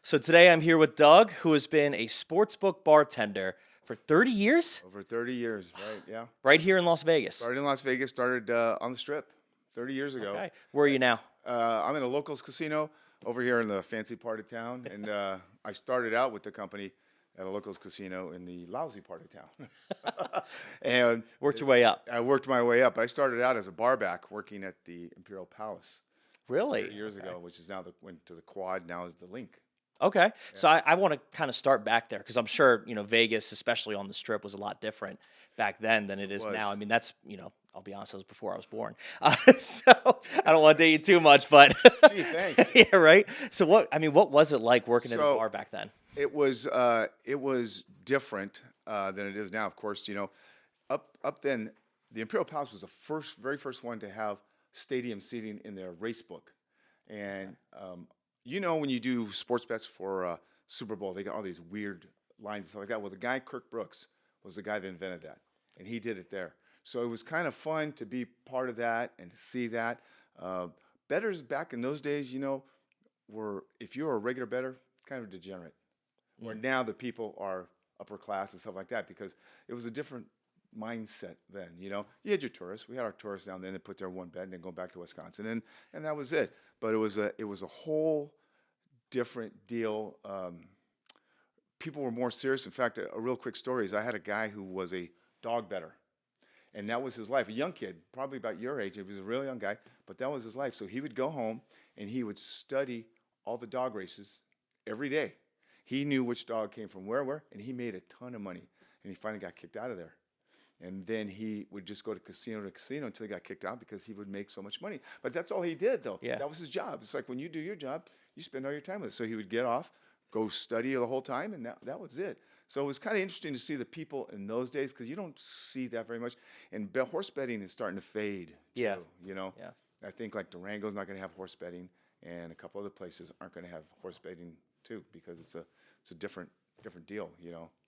So today I'm here with Doug, who has been a sportsbook bartender for 30 years, Over 30 years, right? Yeah. right here in Las Vegas. Started in Las Vegas, started on the Strip 30 years ago. Okay. Where are you now? I'm in a locals casino over here in the fancy part of town. And I started out with the company at a locals casino in the lousy part of town. And Worked your way up. I worked my way up. I started out as a barback working at the Imperial Palace Really? 30 years ago, which is now went to the Quad, now is the Link. Okay. So I want to kind of start back there because I'm sure, Vegas, especially on the Strip, was a lot different back then than it is was. now. I mean, that's, I'll be honest, that was before I was born. So I don't want to date you too much, but Gee, thanks. yeah, right. So what was it like working at a So- bar back then? It was different than it is now. Of course, up then, the Imperial Palace was the very first one to have stadium seating in their race book. And when you do sports bets for Super Bowl, they got all these weird lines and stuff like that. Well, the guy Kirk Brooks was the guy that invented that, and he did it there. So it was kind of fun to be part of that and to see that. Bettors back in those days, were, if you were a regular bettor, kind of degenerate. Where now the people are upper class and stuff like that, because it was a different mindset then. You had your tourists. We had our tourists down there that put their one bet and then go back to Wisconsin, and that was it. But it was a whole different deal. People were more serious. In fact, a real quick story is I had a guy who was a dog bettor, and that was his life. A young kid, probably about your age. He was a real young guy, but that was his life. So he would go home and he would study all the dog races every day. He knew which dog came from where, and he made a ton of money. And he finally got kicked out of there. And then he would just go to casino until he got kicked out because he would make so much money. But that's all he did, though. Yeah. That was his job. It's like when you do your job, you spend all your time with it. So he would get off, go study the whole time, and that was it. So it was kind of interesting to see the people in those days because you don't see that very much. And horse betting is starting to fade, too, Yeah. Yeah. I think like Durango's not going to have horse betting, and a couple other places aren't going to have horse betting too, because it's a different deal,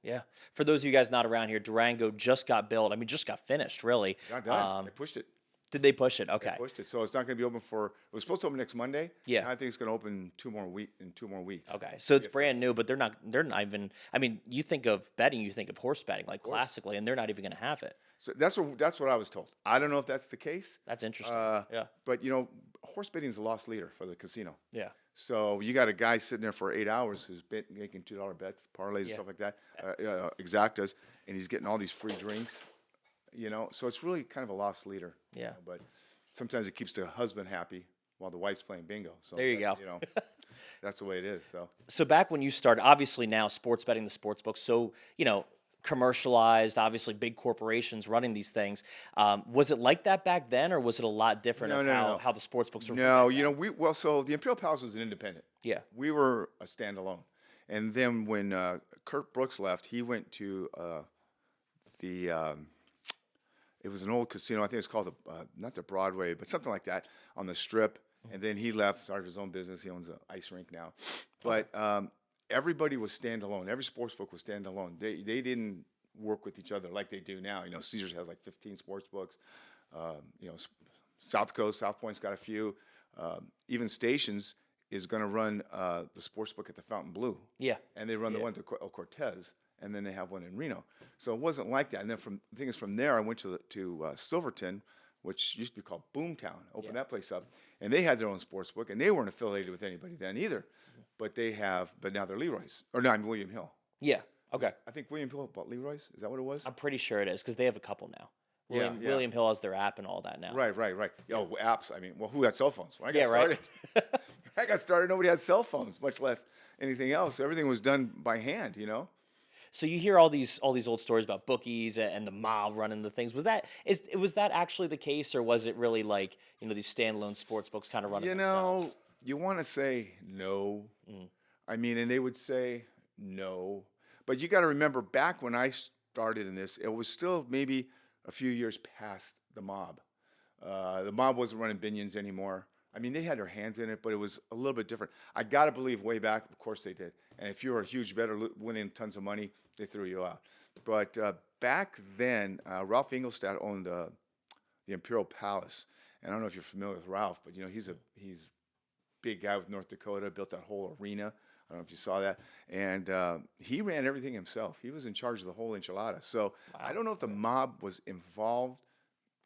Yeah. For those of you guys not around here, Durango just got built. I mean, just got finished, really. Not done. They pushed it. Did they push it? Okay. They pushed it, so it's not going to be open for. It was supposed to open next Monday. Yeah. I think it's going to open in 2 more weeks. Okay. So it's brand new, but they're not even. I mean, you think of betting, you think of horse betting, like classically, and they're not even going to have it. So that's what I was told. I don't know if that's the case. That's interesting. Yeah. But horse betting is a lost leader for the casino. Yeah. So you got a guy sitting there for 8 hours who's making $2 bets, parlays, and stuff like that, exactas, and he's getting all these free drinks. So it's really kind of a lost leader. Yeah. But sometimes it keeps the husband happy while the wife's playing bingo. So There you go. That's the way it is. So back when you started, obviously now sports betting, the sports book, so commercialized, obviously big corporations running these things. Was it like that back then, or was it a lot different No. how the sports books were? No, so the Imperial Palace was an independent. Yeah. We were a standalone. And then when Kurt Brooks left, he went to it was an old casino. I think it's called not the Broadway, but something like that on the Strip. And then he left, started his own business. He owns an ice rink now. But everybody was standalone. Every sports book was standalone. They didn't work with each other like they do now. Caesars has like 15 sports books. South Point's got a few. Even Stations is going to run the sports book at the Fontainebleau. Yeah. And they run the one to El Cortez, and then they have one in Reno. So it wasn't like that. And then the thing is, from there I went to Silverton, which used to be called Boomtown. Opened that place up, and they had their own sports book, and they weren't affiliated with anybody then either. But now they're Leroy's, or no, I'm William Hill. Yeah. Okay. I think William Hill bought Leroy's. Is that what it was? I'm pretty sure it is because they have a couple now. Yeah. William Hill has their app and all that now. Right. Apps. I mean, who had cell phones? When I got right. I got started. Nobody had cell phones, much less anything else. Everything was done by hand. So you hear all these old stories about bookies and the mob running the things. Was that actually the case, or was it really like these standalone sports books kind of running themselves? You want to say no. I mean, and they would say no, but you got to remember back when I started in this, it was still maybe a few years past the mob. The mob wasn't running Binions anymore. I mean, they had their hands in it, but it was a little bit different. I got to believe way back, of course they did. And if you were a huge bettor winning tons of money, they threw you out. But back then, Ralph Engelstad owned the Imperial Palace. And I don't know if you're familiar with Ralph, but he's big guy with North Dakota, built that whole arena. I don't know if you saw that. And he ran everything himself. He was in charge of the whole enchilada. So I Wow. don't know if the mob was involved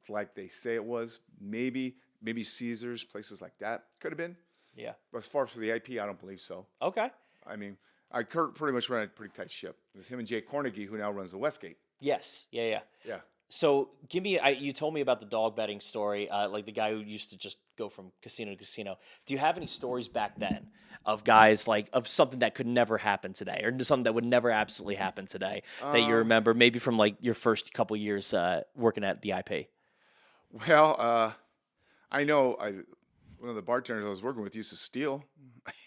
like they say it was. Maybe Caesars, places like that could have been. Yeah. But as far as for the IP, I don't believe so. Okay. I mean, Kurt pretty much ran a pretty tight ship. It was him and Jay Cornegie, who now runs the Westgate. Yes. Yeah. Yeah. Yeah. So give me, you told me about the dog betting story, like the guy who used to just go from casino to casino. Do you have any stories back then of guys like of something that could never happen today, or something that would never absolutely happen today that you remember, maybe from like your first couple years working at the IP? Well, I know one of the bartenders I was working with used to steal,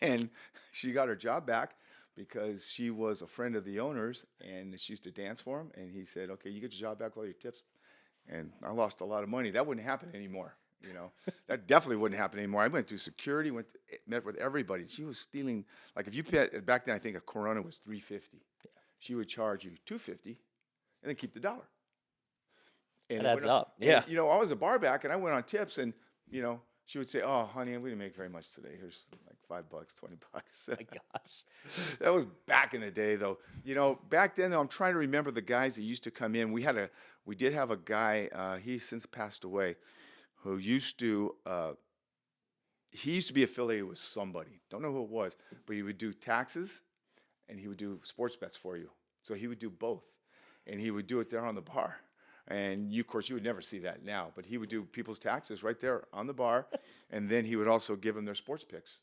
and she got her job back because she was a friend of the owner's, and she used to dance for him. And he said, "Okay, you get your job back with all your tips." And I lost a lot of money. That wouldn't happen anymore. That definitely wouldn't happen anymore. I went through security, met with everybody. She was stealing. Like if you paid back then, I think a Corona was $3.50. She would charge you $2.50, and then keep the dollar. And That adds up. Yeah. And, I was a bar back, and I went on tips, and she would say, "Oh, honey, we didn't make very much today. Here's like $5, $20." My gosh. That was back in the day, though. Back then, though, I'm trying to remember the guys that used to come in. We did have a guy. He's since passed away, who used to. He used to be affiliated with somebody. Don't know who it was, but he would do taxes, and he would do sports bets for you. So he would do both, and he would do it there on the bar. And of course, you would never see that now, but he would do people's taxes right there on the bar, and then he would also give them their sports picks.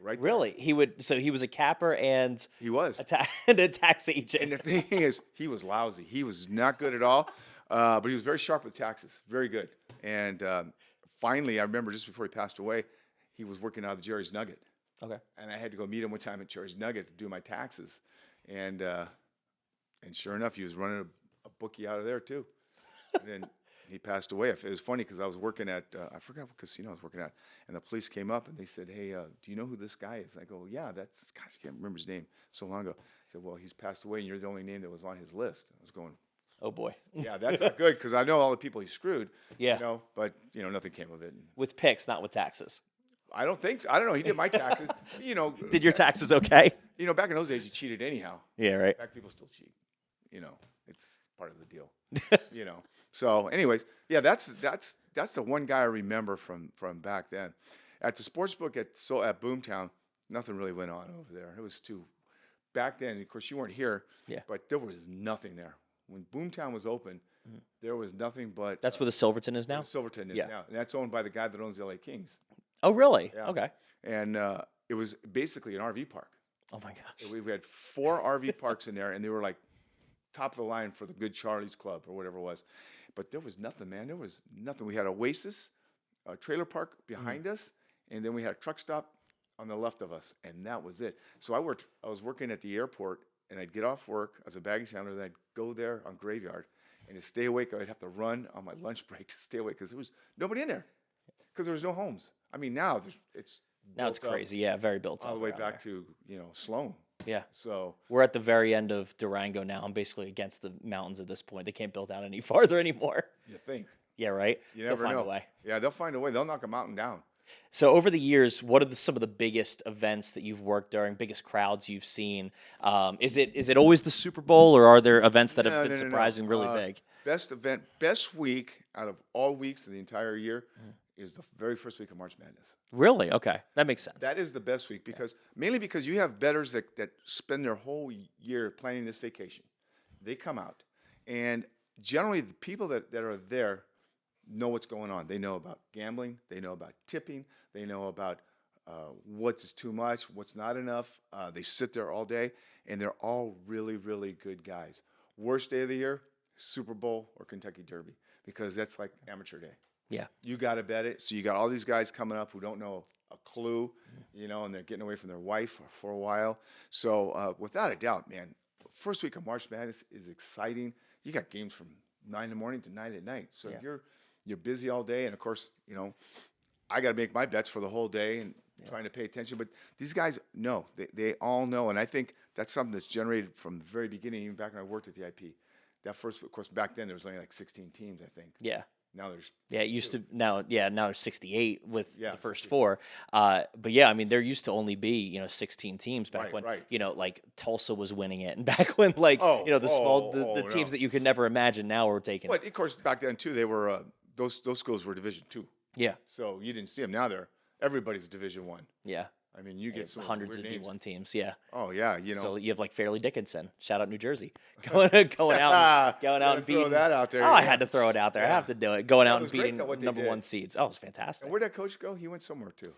Right there. Really? He would. So he was a capper and He was. and a tax agent. And the thing is, he was lousy. He was not good at all, but he was very sharp with taxes. Very good. And finally, I remember just before he passed away, he was working out of the Jerry's Nugget. Okay. And I had to go meet him one time at Jerry's Nugget to do my taxes. And sure enough, he was running a bookie out of there too. And then he passed away. It was funny because I was working at, I forgot what casino I was working at, and the police came up and they said, "Hey, do you know who this guy is?" I go, "Yeah, gosh, I can't remember his name, so long ago." I said, "Well, he's passed away, and you're the only name that was on his list." I was going, Oh boy. "Yeah, that's not good," because I know all the people he screwed. Yeah. But nothing came of it. And With picks, not with taxes. I don't think so. I don't know. He did my taxes. Did your taxes okay? Back in those days, you cheated anyhow. Yeah. Right. In fact, people still cheat. It's part of the deal. So, anyways, yeah, that's the one guy I remember from back then. At the Sportsbook at Boomtown, nothing really went on over there. It was too back then. Of course, you weren't here. Yeah. But there was nothing there when Boomtown was open. There was nothing but. That's where the Silverton is now. Silverton is Yeah. now, and that's owned by the guy that owns the LA Kings. Oh, really? Yeah. Okay. And it was basically an RV park. Oh my gosh. We had 4 RV parks in there, and they were like top of the line for the Good Charlie's Club or whatever it was. But there was nothing, man. There was nothing. We had Oasis, a trailer park behind us, and then we had a truck stop on the left of us, and that was it. So I was working at the airport, and I'd get off work as a baggage handler, then I'd go there on Graveyard, and to stay awake, I'd have to run on my lunch break to stay awake because there was nobody in there because there was no homes. I mean, now it's built up crazy. Yeah, very built up. all the way around back there. to Sloan. Yeah. So We're at the very end of Durango now. I'm basically against the mountains at this point. They can't build out any farther anymore. you think. Yeah, right? You never They'll find know. a way. Yeah, they'll find a way. They'll knock a mountain down. So over the years, what are some of the biggest events that you've worked during, biggest crowds you've seen? Is it always the Super Bowl, or are there events that have been surprising really big? Best week out of all weeks of the entire year is the very first week of March Madness. Really? Okay. That makes sense. That is the best week mainly because you have bettors that spend their whole year planning this vacation. They come out, and generally the people that are there know what's going on. They know about gambling. They know about tipping. They know about what's too much, what's not enough. They sit there all day, and they're all really, really good guys. Worst day of the year, Super Bowl or Kentucky Derby, because that's like amateur day. Yeah. You got to bet it. So you got all these guys coming up who don't know a clue, and they're getting away from their wife for a while. So without a doubt, man, first week of March Madness is exciting. You got games from 9 in the morning to 9 at night. So you're busy all day. And, of course, I got to make my bets for the whole day and trying to pay attention. But these guys know. They all know. And I think that's something that's generated from the very beginning, even back when I worked at the IP. That first, of course, back then there was only like 16 teams, I think. Yeah. Now there's Yeah, it used to now. Yeah, now there's 68 with yeah, the first 68. four. But yeah, I mean, there used to only be 16 teams back Right, when right. like Tulsa was winning it, and back when like Oh, the small the teams no. that you could never imagine now were taking it. But of course, back then too, they were those schools were Division two, Yeah, so you didn't see them. Now they're everybody's Division one. yeah, I mean, you get some hundreds weird of names. D1 teams. Yeah, Oh yeah, you know. so you have like Fairleigh Dickinson, shout out New Jersey, going out You gotta and throw beating. that out there. Oh, I Yeah. had to throw it out there. I Yeah. have to do it. Going Yeah, out it and was great beating though what they number one did. seeds. Oh, it was And fantastic. where'd that coach go? He went somewhere too.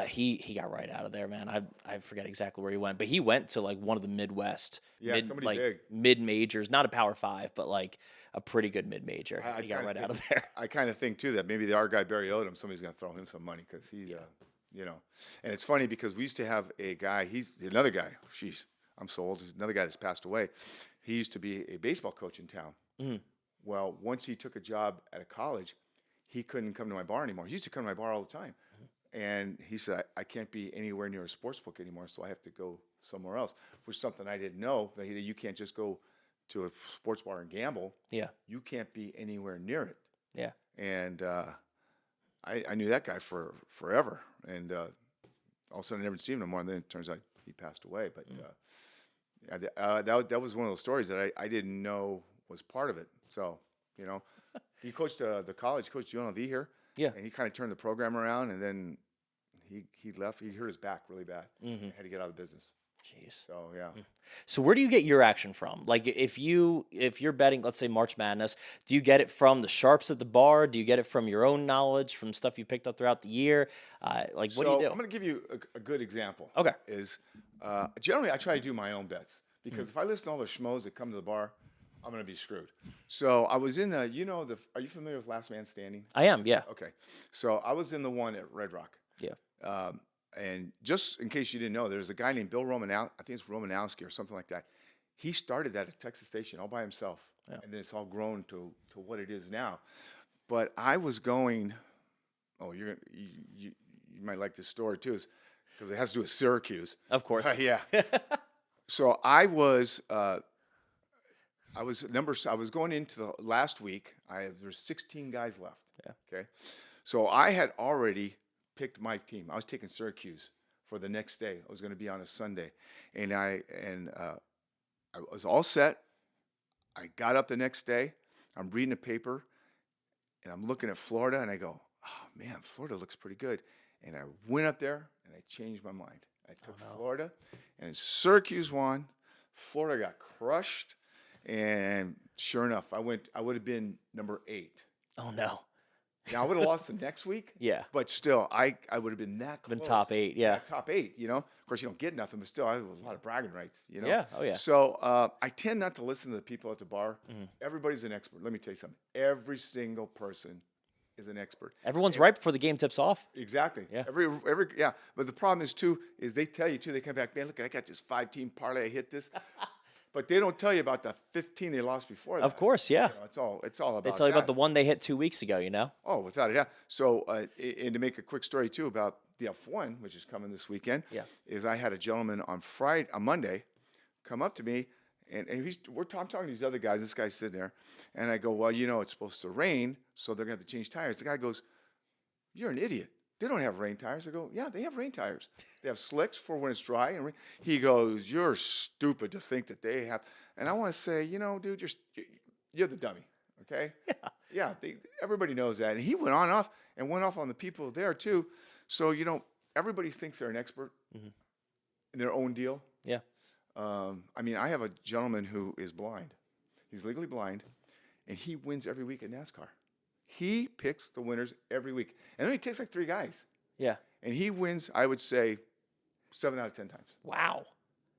He got right out of there, man. I forget exactly where he went, but he went to like one of the Midwest Yeah, somebody big. mid majors, not a Power Five, but like a pretty good mid major. I He got kinda right out think- of there. I kind of think too that maybe our guy Barry Odom, somebody's gonna throw him some money because he, you know, and it's funny because we used to have a guy. He's another guy. Sheesh, I'm so old. There's another guy that's passed away. He used to be a baseball coach in town. Mhm. Well, once he took a job at a college, he couldn't come to my bar anymore. He used to come to my bar all the time. And he said, I can't be anywhere near a sports book anymore, so I have to go somewhere else, which is something I didn't know. That you can't just go to a sports bar and gamble. Yeah, You can't be anywhere near it. yeah. And I knew that guy for forever. And all of a sudden I never seen him no more. And then it turns out he passed away. But that was one of those stories that I didn't know was part of it. So, he coached the college, coached UNLV here. Yeah. And he kind of turned the program around, and then he left. He hurt his back really bad. Had to get out of the business. Jeez. So yeah. So where do you get your action from? Like if you're betting, let's say March Madness, do you get it from the sharps at the bar? Do you get it from your own knowledge, from stuff you picked up throughout the year? What do you do? I'm going to give you a good example. Okay. Is generally I try to do my own bets because if I listen to all the schmoes that come to the bar, I'm going to be screwed. So I was in are you familiar with Last Man Standing? I am, yeah. Okay. So I was in the one at Red Rock. Yeah. And just in case you didn't know, there's a guy named Bill Romanowski. I think it's Romanowski or something like that. He started that at Texas Station all by himself, and then it's all grown to what it is now. But I was going. Oh, you might like this story too, because it has to do with Syracuse. Of course. Yeah. So I was going into the last week. There's 16 guys left. Yeah. Okay. So I had already picked my team. I was taking Syracuse for the next day. I was going to be on a Sunday, and I was all set. I got up the next day. I'm reading the paper, and I'm looking at Florida, and I go, "Oh man, Florida looks pretty good." And I went up there, and I changed my mind. I took Florida, and Syracuse won. Florida got crushed, and sure enough, I would have been number 8. Oh no. Now I would have lost the next week. Yeah. But still, I would have been that close. Been top 8, yeah. Top 8, Of course, you don't get nothing, but still, I have a lot of bragging rights, Yeah, oh yeah. So I tend not to listen to the people at the bar. Everybody's an expert. Let me tell you something. Every single person is an expert. Everyone's right before the game tips off. Exactly. Yeah. Yeah. But the problem is too, is they tell you too, they come back, man, look, I got this 5-team parlay, I hit this. But they don't tell you about the 15 they lost before that. Of course, yeah. It's all about They tell you about the that. one they hit 2 weeks ago, Oh, without a doubt. So, and to make a quick story too about the F1, which is coming this weekend, is I had a gentleman on Monday, come up to me, and I'm talking to these other guys. This guy's sitting there, and I go, well, it's supposed to rain, so they're going to have to change tires. The guy goes, you're an idiot. They don't have rain tires. I go, yeah, they have rain tires. They have slicks for when it's dry. And he goes, you're stupid to think that they have. And I want to say, dude, you're the dummy, okay? Yeah. Everybody knows that. And he went off on the people there too. So, everybody thinks they're an expert in their own deal. Yeah. I have a gentleman who is blind. He's legally blind, and he wins every week at NASCAR. He picks the winners every week. And then he takes like 3 guys. Yeah. And he wins, I would say, 7 out of 10 times. Wow.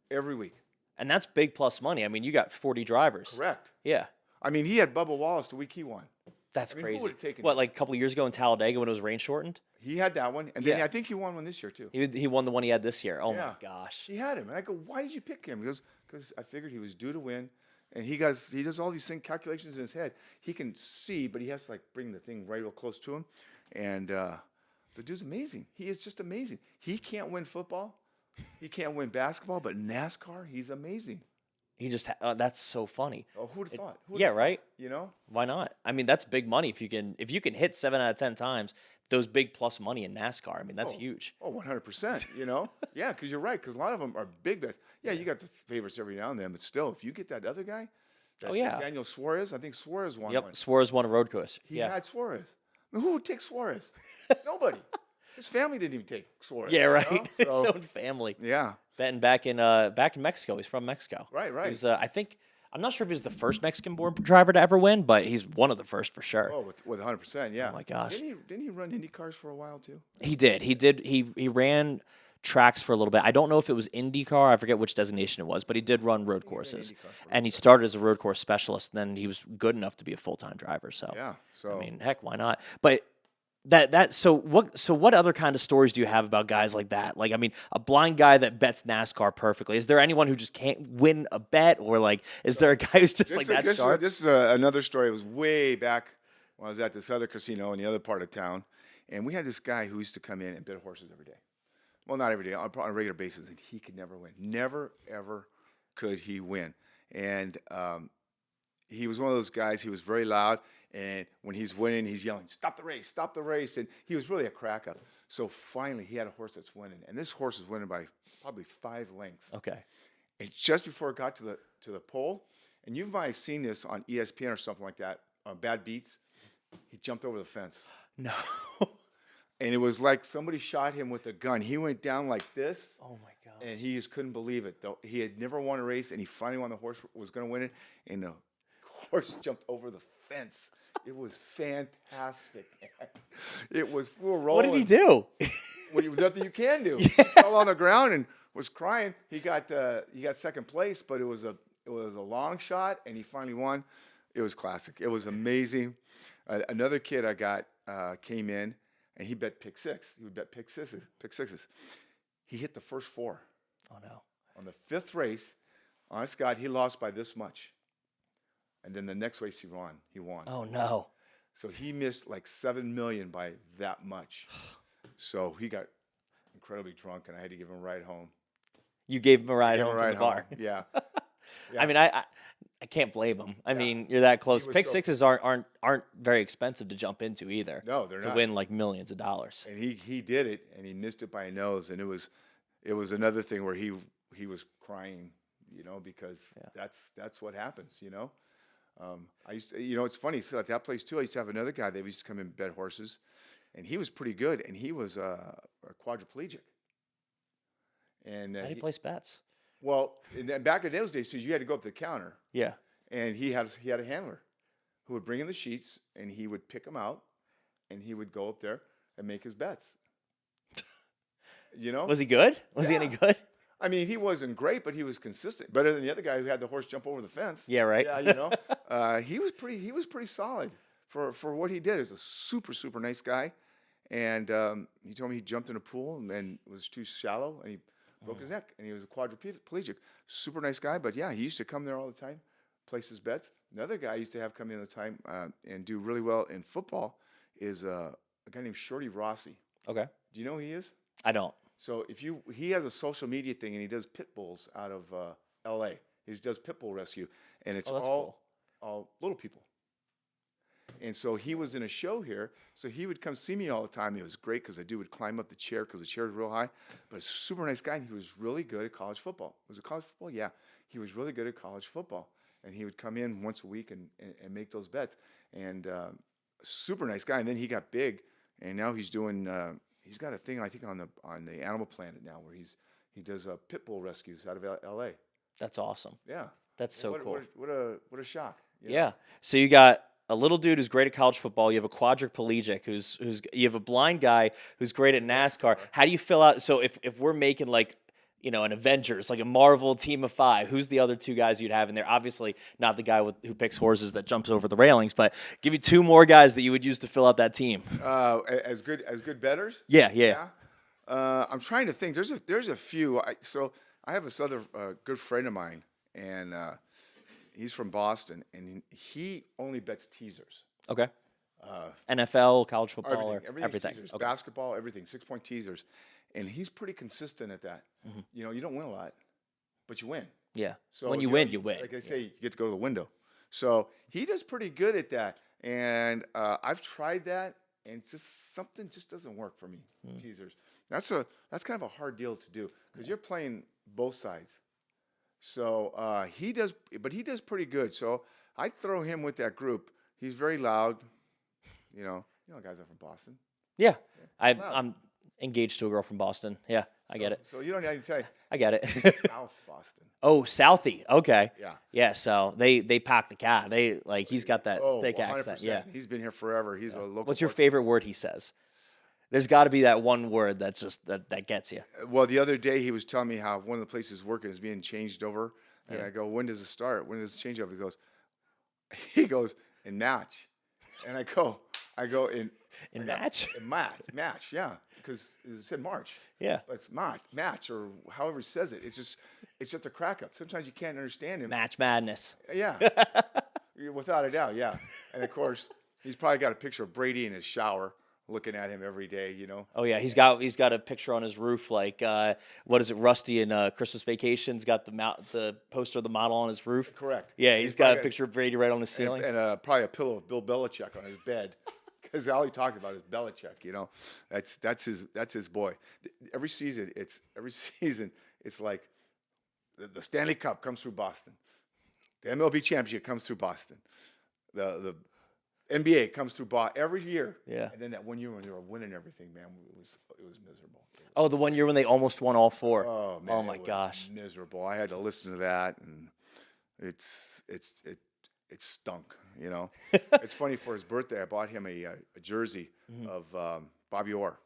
Every week. And that's big plus money. I mean, you got 40 drivers. Correct. Yeah. He had Bubba Wallace the week he won. That's who crazy. would've taken What, it? like a couple of years ago in Talladega when it was rain shortened? He had that one. And then Yeah. I think he won one this year too. He won the one he had this year. Oh Yeah. my gosh. He had him. And I go, why did you pick him? He goes, because I figured he was due to win. And he does all these calculations in his head. He can see, but he has to bring the thing right real close to him. And the dude's amazing. He is just amazing. He can't win football. He can't win basketball, but NASCAR, he's amazing. He just that's so funny. Oh, who'd have thought? Who'd Yeah, have right. thought, you know? Why not? I mean, that's big money if you can hit 7 out of 10 times those big plus money in NASCAR. I mean, that's huge. Oh, 100%, you know? Yeah, because you're right, because a lot of them are big bets. Yeah, you got the favorites every now and then, but still, if you get that other guy, Oh yeah. Daniel Suarez, I think Suarez won Yep. one. Suarez won a road course. He Yeah. had Suarez. Who would take Suarez? Nobody. His family didn't even take Suarez. Yeah. you Right. know? His So, own family. yeah, Betting back in Mexico. He's from Mexico. right, right. He was, I think I'm not sure if he's the first Mexican-born driver to ever win, but he's one of the first for sure. Oh, with 100%, yeah. Oh my gosh. Didn't he run Indy cars for a while too? He did. He ran tracks for a little bit. I don't know if it was IndyCar. I forget which designation it was, but he did run road courses. IndyCar for a And he started as a road course specialist. And then he was good enough to be a full-time driver. So Yeah. So I mean, heck, why not? But so what other kind of stories do you have about guys like that? Like, I mean, a blind guy that bets NASCAR perfectly. Is there anyone who just can't win a bet, or like, is there a guy who's just like that sharp? This is another story. It was way back when I was at this other casino in the other part of town, and we had this guy who used to come in and bet horses every day. Well, not every day, on a regular basis, and he could never win. Never, ever could he win. And he was one of those guys, he was very loud, and when he's winning, he's yelling, stop the race, stop the race. And he was really a crack up. So finally, he had a horse that's winning, and this horse is winning by probably 5 lengths. Okay. And just before it got to the pole, and you might have seen this on ESPN or something like that, on Bad Beats, he jumped over the fence. No. And it was like somebody shot him with a gun. He went down like this. Oh my God. And he just couldn't believe it. Though he had never won a race, and he finally won. The horse was going to win it, and the horse jumped over the fence. It was fantastic. It was we were rolling. What did he do? Well, there was nothing you can do. He fell on the ground and was crying. He got second place, but it was a long shot, and he finally won. It was classic. It was amazing. Another kid I got came in, and he bet pick six. He would bet pick sixes. He hit the first 4. Oh no. On the 5th race, honest God, he lost by this much. And then the next race he won. Oh no. So he missed like $7 million by that much. So he got incredibly drunk, and I had to give him a ride home. You gave him a ride Gave him home a from ride the bar. home. Yeah. I mean, I can't blame him. I mean, you're that close. was Pick so- sixes aren't very expensive to jump into either. No, they're to not. win like millions of dollars. And he did it, and he missed it by a nose, and it was another thing where he was crying, because that's what happens, I used to, it's funny. So at that place too, I used to have another guy that used to come in and bet horses, and he was pretty good, and he was a quadriplegic. And How do you place bets? well, and then back in those days, you had to go up to the counter, Yeah. and he had a handler who would bring in the sheets, and he would pick them out, and he would go up there and make his bets. Was he good? Was he any Yeah. good? I mean, he wasn't great, but he was consistent. Better than the other guy who had the horse jump over the fence. Yeah, right. Yeah, he was pretty solid for what he did. He was a super, super nice guy. And he told me he jumped in a pool and it was too shallow, and he broke his neck, and he was a quadriplegic. Super nice guy, but yeah, he used to come there all the time, place his bets. Another guy I used to have come in all the time and do really well in football is a guy named Shorty Rossi. Okay. Do you know who he is? I don't. So he has a social media thing, and he does pit bulls out of L.A. He does pit bull rescue, and it's that's all little people. And so he was in a show here, so he would come see me all the time. It was great because the dude would climb up the chair because the chair was real high. But a super nice guy, and he was really good at college football. Was it college football? Yeah, he was really good at college football, and he would come in once a week and make those bets. And super nice guy. And then he got big, and now he's doing. He's got a thing, I think, on the Animal Planet now, where he does pit bull rescues out of L.A. That's awesome. Yeah, That's so cool. What a shock. Yeah. So you got a little dude who's great at college football. You have a quadriplegic who's you have a blind guy who's great at NASCAR. How do you fill out? So if we're making like an Avengers, like a Marvel team of 5, who's the other 2 guys you'd have in there? Obviously not the guy who picks horses that jumps over the railings, but give me 2 more guys that you would use to fill out that team. As good bettors. Yeah. I'm trying to think. There's a few. So I have this other good friend of mine, and he's from Boston, and he only bets teasers. Okay. NFL, college football, everything. Teasers. Okay. Basketball, everything. 6-point teasers, and he's pretty consistent at that. You don't win a lot, but you win. Yeah. So When you know, win, you win. Like I say, you get to go to the window. So he does pretty good at that. And I've tried that, and it's just something just doesn't work for me. Teasers. That's kind of a hard deal to do because you're playing both sides. So he does pretty good. So I throw him with that group. He's very loud. Guys are from Boston. Yeah. Loud. I'm engaged to a girl from Boston. Yeah, I get it. So you don't need to tell you. I get it. South Boston. Oh, Southie. Okay. Yeah. Yeah. So they pack the cat. He's got that thick 100%. accent. Yeah. He's been here forever. He's a local. What's your favorite word he says? There's got to be that one word that's just that gets you. Well, the other day he was telling me how one of the places working is being changed over, and I go, "When does it start? When does it change over?" He goes, "In match," and I go, "In match? In match, yeah, because it said March, Yeah. but it's match, or however he says it. It's just a crack up. Sometimes you can't understand him. Match madness. Yeah, without a doubt, yeah. And of course, he's probably got a picture of Brady in his shower, looking at him every day, Oh yeah, he's got a picture on his roof like what is it? Rusty in Christmas Vacation's got the poster of the model on his roof. Correct. Yeah, he's got a picture of Brady right on the ceiling, and probably a pillow of Bill Belichick on his bed, because all he talks about is Belichick. That's his boy. Every season it's like the Stanley Cup comes through Boston, the MLB championship comes through Boston, the NBA comes through every year. Yeah. And then that one year when they were winning everything, man, it was miserable. Oh, the one year when they almost won all four. Oh man. Oh my gosh. Miserable. I had to listen to that, and it stunk. It's funny, for his birthday I bought him a jersey of Bobby Orr.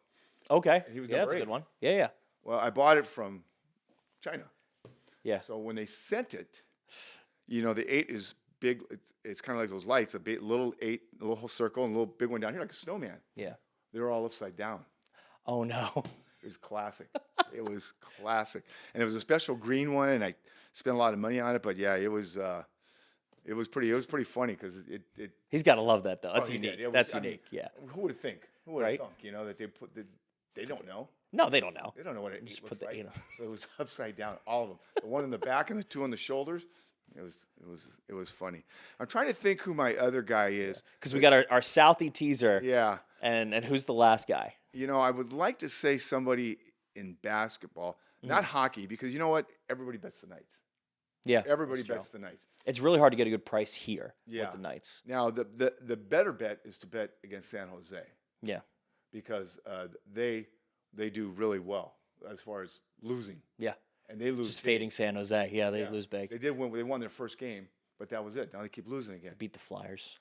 Okay. And he was that's a good one. Yeah. Well, I bought it from China. Yeah. So when they sent it, the 8 is big. It's kind of like those lights, little 8, a little whole circle, and a little big one down here, like a snowman. Yeah. They were all upside down. Oh no. It was classic. It was classic, and it was a special green one, and I spent a lot of money on it. But yeah, it was pretty funny because it. He's got to love that though. That's he unique. did. That's unique. Yeah. Who would think? Who would Right. have thunk? That they put they don't know. No, they don't know. They don't know what it Just looks put like. So it was upside down, all of them. The one in the back and the 2 on the shoulders. It was funny. I'm trying to think who my other guy is. Because we got our Southie teaser. Yeah. And who's the last guy? I would like to say somebody in basketball, not hockey, because you know what? Everybody bets the Knights. Yeah. Everybody bets the Knights. It's really hard to get a good price here with the Knights. Now, the better bet is to bet against San Jose. Yeah. Because they do really well as far as losing. Yeah. And they lose. Just fading San Jose. Yeah, they lose big. They did win. They won their first game, but that was it. Now they keep losing again. Beat the Flyers.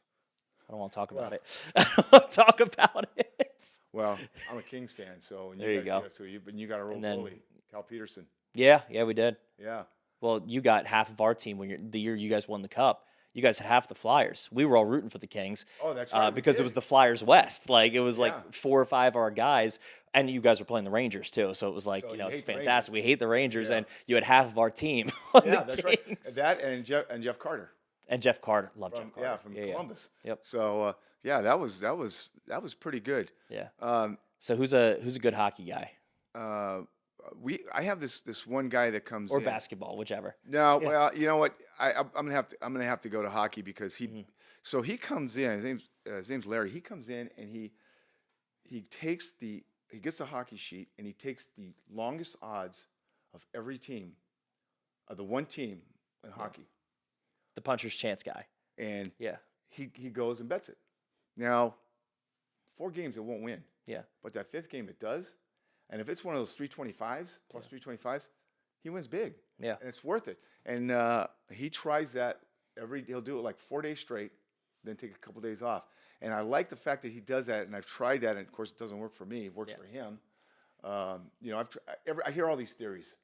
I don't want to talk about it. I don't want to talk about it. Well, I'm a Kings fan, so there you go. So you got a roll goalie, Cal Peterson. Yeah, we did. Yeah. Well, you got half of our team the year you guys won the cup. You guys had half the Flyers. We were all rooting for the Kings. Oh, that's right. Because it was the Flyers West. Like it was like 4 or 5 of our guys, and you guys were playing the Rangers too. So it was like it's fantastic. We hate the Rangers, and you had half of our team. That's right. That and Jeff Carter. And Jeff Carter, love Jeff Carter. Yeah, from Columbus. Yep. So that was pretty good. Yeah. So who's a good hockey guy? I have this one guy that comes or in. basketball, whichever. No, well, you know what? I'm gonna have to go to hockey because so he comes in. His name's Larry. He comes in and he gets the hockey sheet and he takes the longest odds of every team, of the one team in hockey. The puncher's chance guy. And he goes and bets it. Now, 4 games it won't win. Yeah. But that 5th game it does. And if it's one of those 325s, plus 325s, he wins big. Yeah. And it's worth it. And he tries that he'll do it like 4 days straight, then take a couple days off. And I like the fact that he does that, and I've tried that, and of course it doesn't work for me. It works for him. I hear all these theories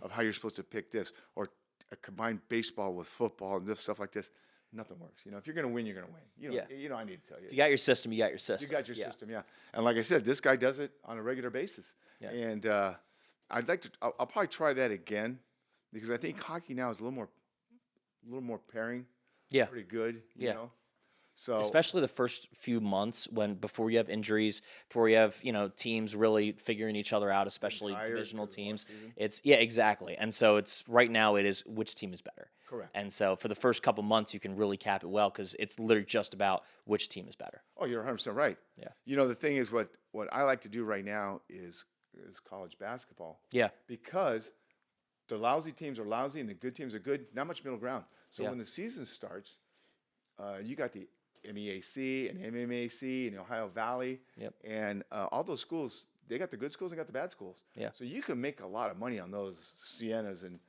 of how you're supposed to pick this, or combine baseball with football and this stuff like this. Nothing works. If you're going to win, you're going to win. I need to tell you. If you got your system, you got your system. You got your system, yeah. And like I said, this guy does it on a regular basis. Yeah. And I'd like to. I'll probably try that again because I think hockey now is a little more pairing. Yeah. Pretty good. You know. So Especially the first few months before you have injuries, before you have, teams really figuring each other out, especially tired divisional because of the off teams. season. It's yeah, exactly. And so it's right now it is which team is better. Correct. And so for the first couple months you can really cap it well because it's literally just about which team is better. Oh, you're 100% right. Yeah. The thing is, what I like to do right now is college basketball Yeah. because the lousy teams are lousy and the good teams are good. Not much middle ground. So Yeah. when the season starts, you got the MEAC and MMAC and Ohio Valley, Yep. and all those schools. They got the good schools and got the bad schools. Yeah. So you can make a lot of money on those Sienas and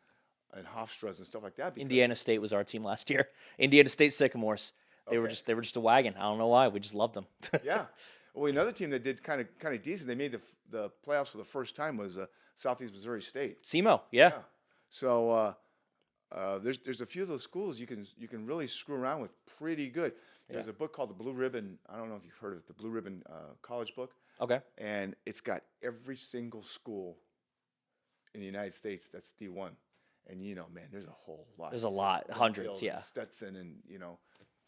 Hofstras and stuff like that. Because, Indiana State was our team last year. Indiana State Sycamores. They were just a wagon. I don't know why. We just loved them. yeah. Well, another team that did kind of decent. They made the playoffs for the first time was Southeast Missouri State. SEMO, yeah. So there's a few of those schools you can really screw around with pretty good. There's a book called The Blue Ribbon. I don't know if you've heard of it, the Blue Ribbon College book. Okay. And it's got every single school in the United States that's D1. And man, there's a whole lot. There's a lot, hundreds, yeah. Stetson and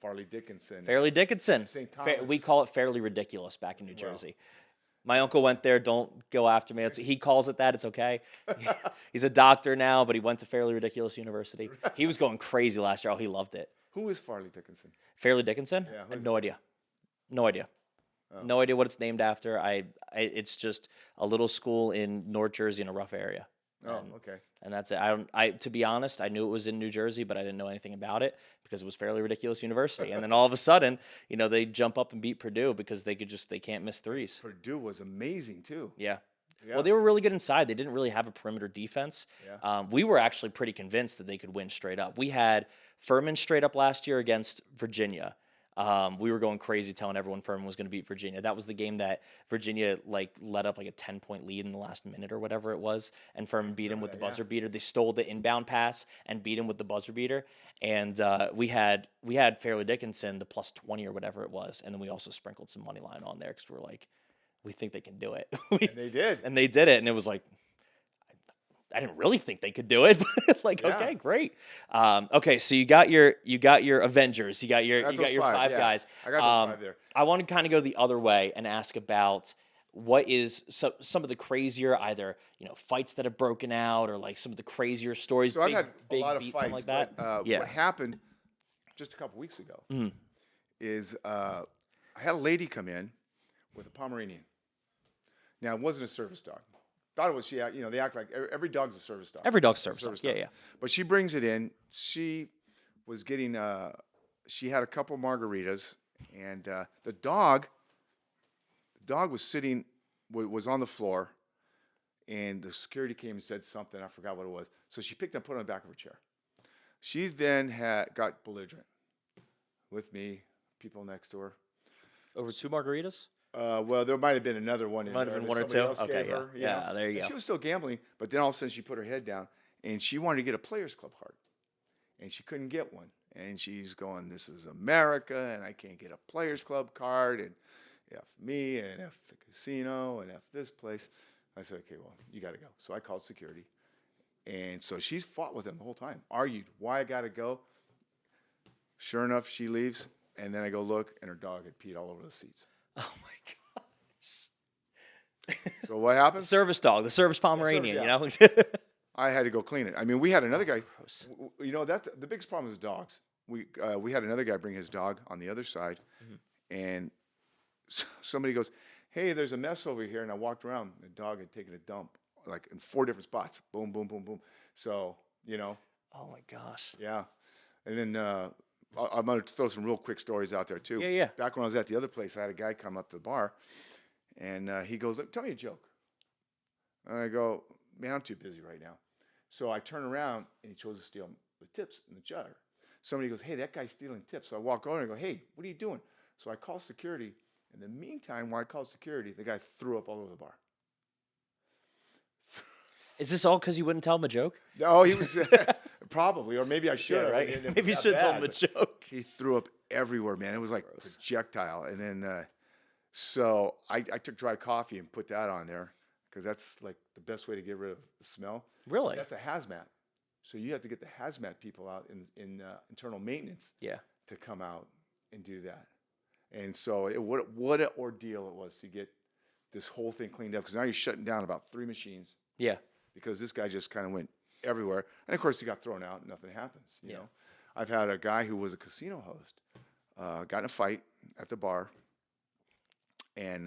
Farley Dickinson. Fairleigh Dickinson. St. Thomas. We call it Fairly Ridiculous back in New Jersey. My uncle went there. Don't go after me. He calls it that. It's okay. He's a doctor now, but he went to Fairly Ridiculous University. He was going crazy last year. Oh, he loved it. Who is Farley Dickinson? Fairleigh Dickinson? Yeah, I had no idea. No idea. Oh. No idea what it's named after. It's just a little school in North Jersey in a rough area. Oh, And- okay. And that's it. To be honest, I knew it was in New Jersey, but I didn't know anything about it because it was Fairly Ridiculous University. And then all of a sudden, they jump up and beat Purdue because they can't miss threes. Purdue was amazing too. Yeah. Yeah. Well, they were really good inside. They didn't really have a perimeter defense. Yeah. We were actually pretty convinced that they could win straight up. We had Furman straight up last year against Virginia. We were going crazy telling everyone Furman was going to beat Virginia. That was the game that Virginia let up like a 10-point lead in the last minute or whatever it was, and Furman beat him with the buzzer beater. They stole the inbound pass and beat him with the buzzer beater. And we had Fairleigh Dickinson the plus 20 or whatever it was, and then we also sprinkled some money line on there because we're like, we think they can do it. And they did. And they did it, and it was like, I didn't really think they could do it, but okay, great. Okay, so you got your Avengers, you got your five guys. I got those five there. I want to kind of go the other way and ask about what is some of the crazier either fights that have broken out or like some of the crazier stories. So I've had a big lot of beats, fights something like that. But, Yeah. What happened just a couple weeks ago is I had a lady come in with a Pomeranian. Now it wasn't a service dog. Thought it was they act like every dog's a service dog. Every dog's service dog. Yeah. But she brings it in. She was getting she had a couple margaritas, and the dog was sitting was on the floor, and the security came and said something. I forgot what it was. So she picked it and put it on the back of her chair. She then got belligerent with me, people next to her. Over 2 margaritas. Well, there might have been another one in Might there. have been that one or somebody two? else Okay, gave yeah. her, Yeah, there you And go. she was still gambling, but then all of a sudden she put her head down, and she wanted to get a Players Club card, and she couldn't get one. And she's going, "This is America, and I can't get a Players Club card, and F me, and F the casino, and F this place." I said, "Okay, well, you got to go." So I called security, and so she's fought with him the whole time, argued why I got to go. Sure enough, she leaves, and then I go look, and her dog had peed all over the seats. Oh my god. So what happened? Service dog, the service Pomeranian. yeah. I had to go clean it. I mean, we had another guy. Gross. That's the biggest problem is dogs. We had another guy bring his dog on the other side, and somebody goes, "Hey, there's a mess over here." And I walked around. The dog had taken a dump like in 4 different spots. Boom, boom, boom, boom. So Oh my gosh. yeah. And then I'm going to throw some real quick stories out there too. Yeah. Back when I was at the other place, I had a guy come up to the bar, and he goes, "Tell me a joke." And I go, "Man, I'm too busy right now." So I turn around, and he chose to steal the tips in the jar. Somebody goes, "Hey, that guy's stealing tips." So I walk over and I go, "Hey, what are you doing?" So I call security. In the meantime, while I called security, the guy threw up all over the bar. Is this all because you wouldn't tell him a joke? No, he was probably, or maybe I should have. right. I mean, it Maybe you was should that have told him a bad, but joke. He threw up everywhere, man. It was like Gross. projectile. And then, so I took dry coffee and put that on there because that's like the best way to get rid of the smell. Really? That's a hazmat. So you have to get the hazmat people out in internal maintenance Yeah. to come out and do that. And so what an ordeal it was to get this whole thing cleaned up, because now you're shutting down about 3 machines Yeah. because this guy just kind of went everywhere. And of course, he got thrown out and nothing happens. You Yeah. know, I've had a guy who was a casino host got in a fight at the bar and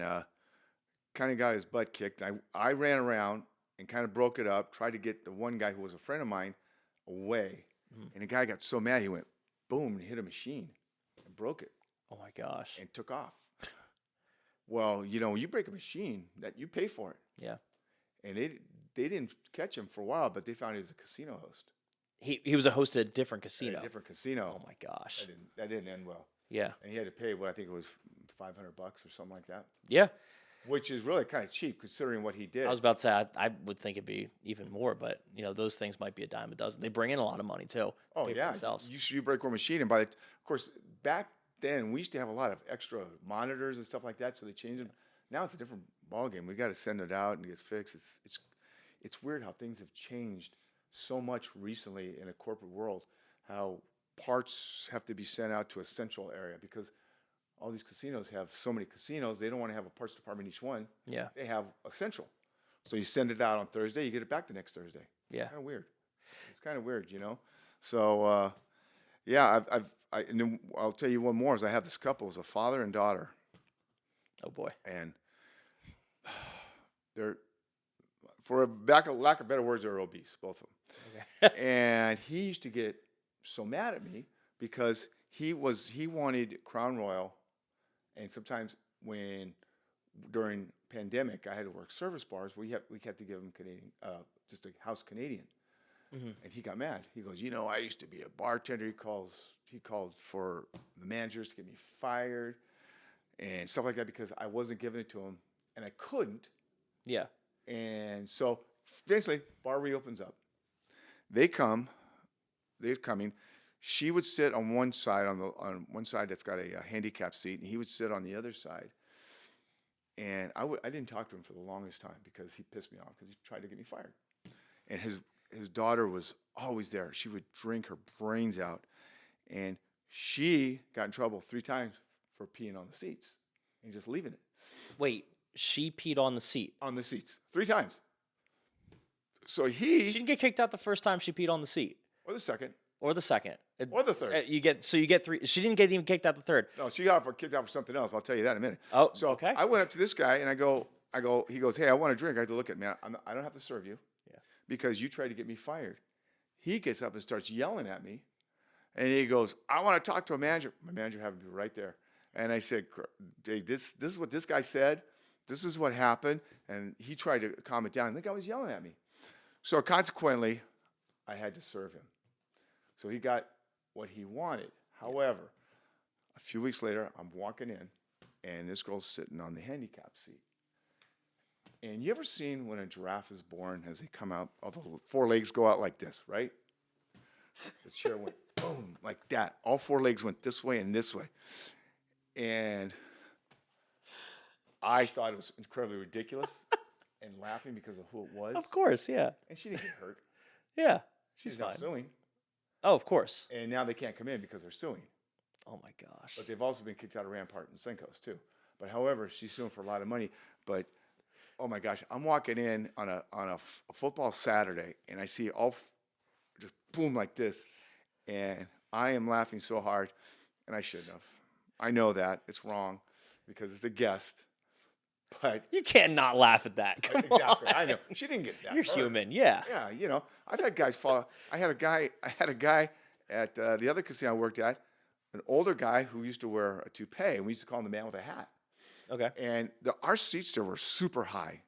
kind of got his butt kicked. I ran around and kind of broke it up, tried to get the one guy who was a friend of mine away. And the guy got so mad, he went boom and hit a machine and broke it Oh my gosh. and took off. Well, you know, you break a machine, that you pay for it. Yeah. And they didn't catch him for a while, but they found he was a casino host He was a host at a different at casino. a different casino. Oh my gosh. That didn't end well. Yeah. And he had to pay what I think it was $500 or something like that, Yeah. which is really kind of cheap considering what he did. I was about to say I would think it'd be even more, but you know those things might be a dime a dozen. They bring in a lot of money too. Oh Pay for yeah, themselves. you break one machine, and of course, back then we used to have a lot of extra monitors and stuff like that, so they changed them. Now it's a different ballgame. We got to send it out and it gets fixed. It's weird how things have changed so much recently in a corporate world. How parts have to be sent out to a central area because all these casinos have so many casinos. They don't want to have a parts department each one. Yeah. They have a central, so you send it out on Thursday, you get it back the next Thursday. Yeah. Kind of weird. It's kind of weird, you know. So yeah, and then I'll tell you one more. Is I have this couple, it's a father and daughter, Oh boy. and they're, for lack of better words, they're obese, both of them. Okay. And he used to get so mad at me because he wanted Crown Royal, and sometimes during pandemic I had to work service bars. We had to give him Canadian, just a house Canadian. And he got mad. He goes, you know, I used to be a bartender. He called for the managers to get me fired and stuff like that because I wasn't giving it to him and I couldn't. Yeah. And so eventually bar reopens up. They're coming. She would sit on one side, on one side that's got a handicap seat, and he would sit on the other side. And I didn't talk to him for the longest time because he pissed me off because he tried to get me fired. And his daughter was always there. She would drink her brains out. And she got in trouble 3 times for peeing on the seats and just leaving it. Wait, she peed on the seat. On the seats. 3 times. So She didn't get kicked out the first time she peed on the seat, or the second, or the second, or the third. You get 3. She didn't get even kicked out the third. No, she got kicked out for something else. I'll tell you that in a minute. Oh, so okay. I went up to this guy and I go. He goes, hey, I want a drink. I have to look at me. I don't have to serve you, because you tried to get me fired. He gets up and starts yelling at me, and he goes, I want to talk to a manager. My manager happened to be right there, and I said, hey, this is what this guy said. This is what happened, and he tried to calm it down. And the guy was yelling at me. So consequently, I had to serve him. So he got what he wanted. However, a few weeks later, I'm walking in, and this girl's sitting on the handicap seat. And you ever seen when a giraffe is born, as they come out, all the 4 legs go out like this, right? The chair went boom, like that. All 4 legs went this way and this way. And I thought it was incredibly ridiculous and laughing because of who it was. Of course, yeah. And she didn't get hurt. Yeah. She's She's not fine. suing. Oh, of course. And now they can't come in because they're suing. Oh my gosh. But they've also been kicked out of Rampart and Senkos too. But however, she's suing for a lot of money. But oh my gosh, I'm walking in on a football Saturday, and I see just boom like this, and I am laughing so hard, and I shouldn't have. I know that it's wrong because it's a guest, but You can't not laugh at that. Come exactly, on. I know she didn't get that. You're hurt. human, yeah. Yeah, you know, I've had guys fall. I had a guy at the other casino I worked at, an older guy who used to wear a toupee, and we used to call him the man with a hat. Okay. And our seats there were super high.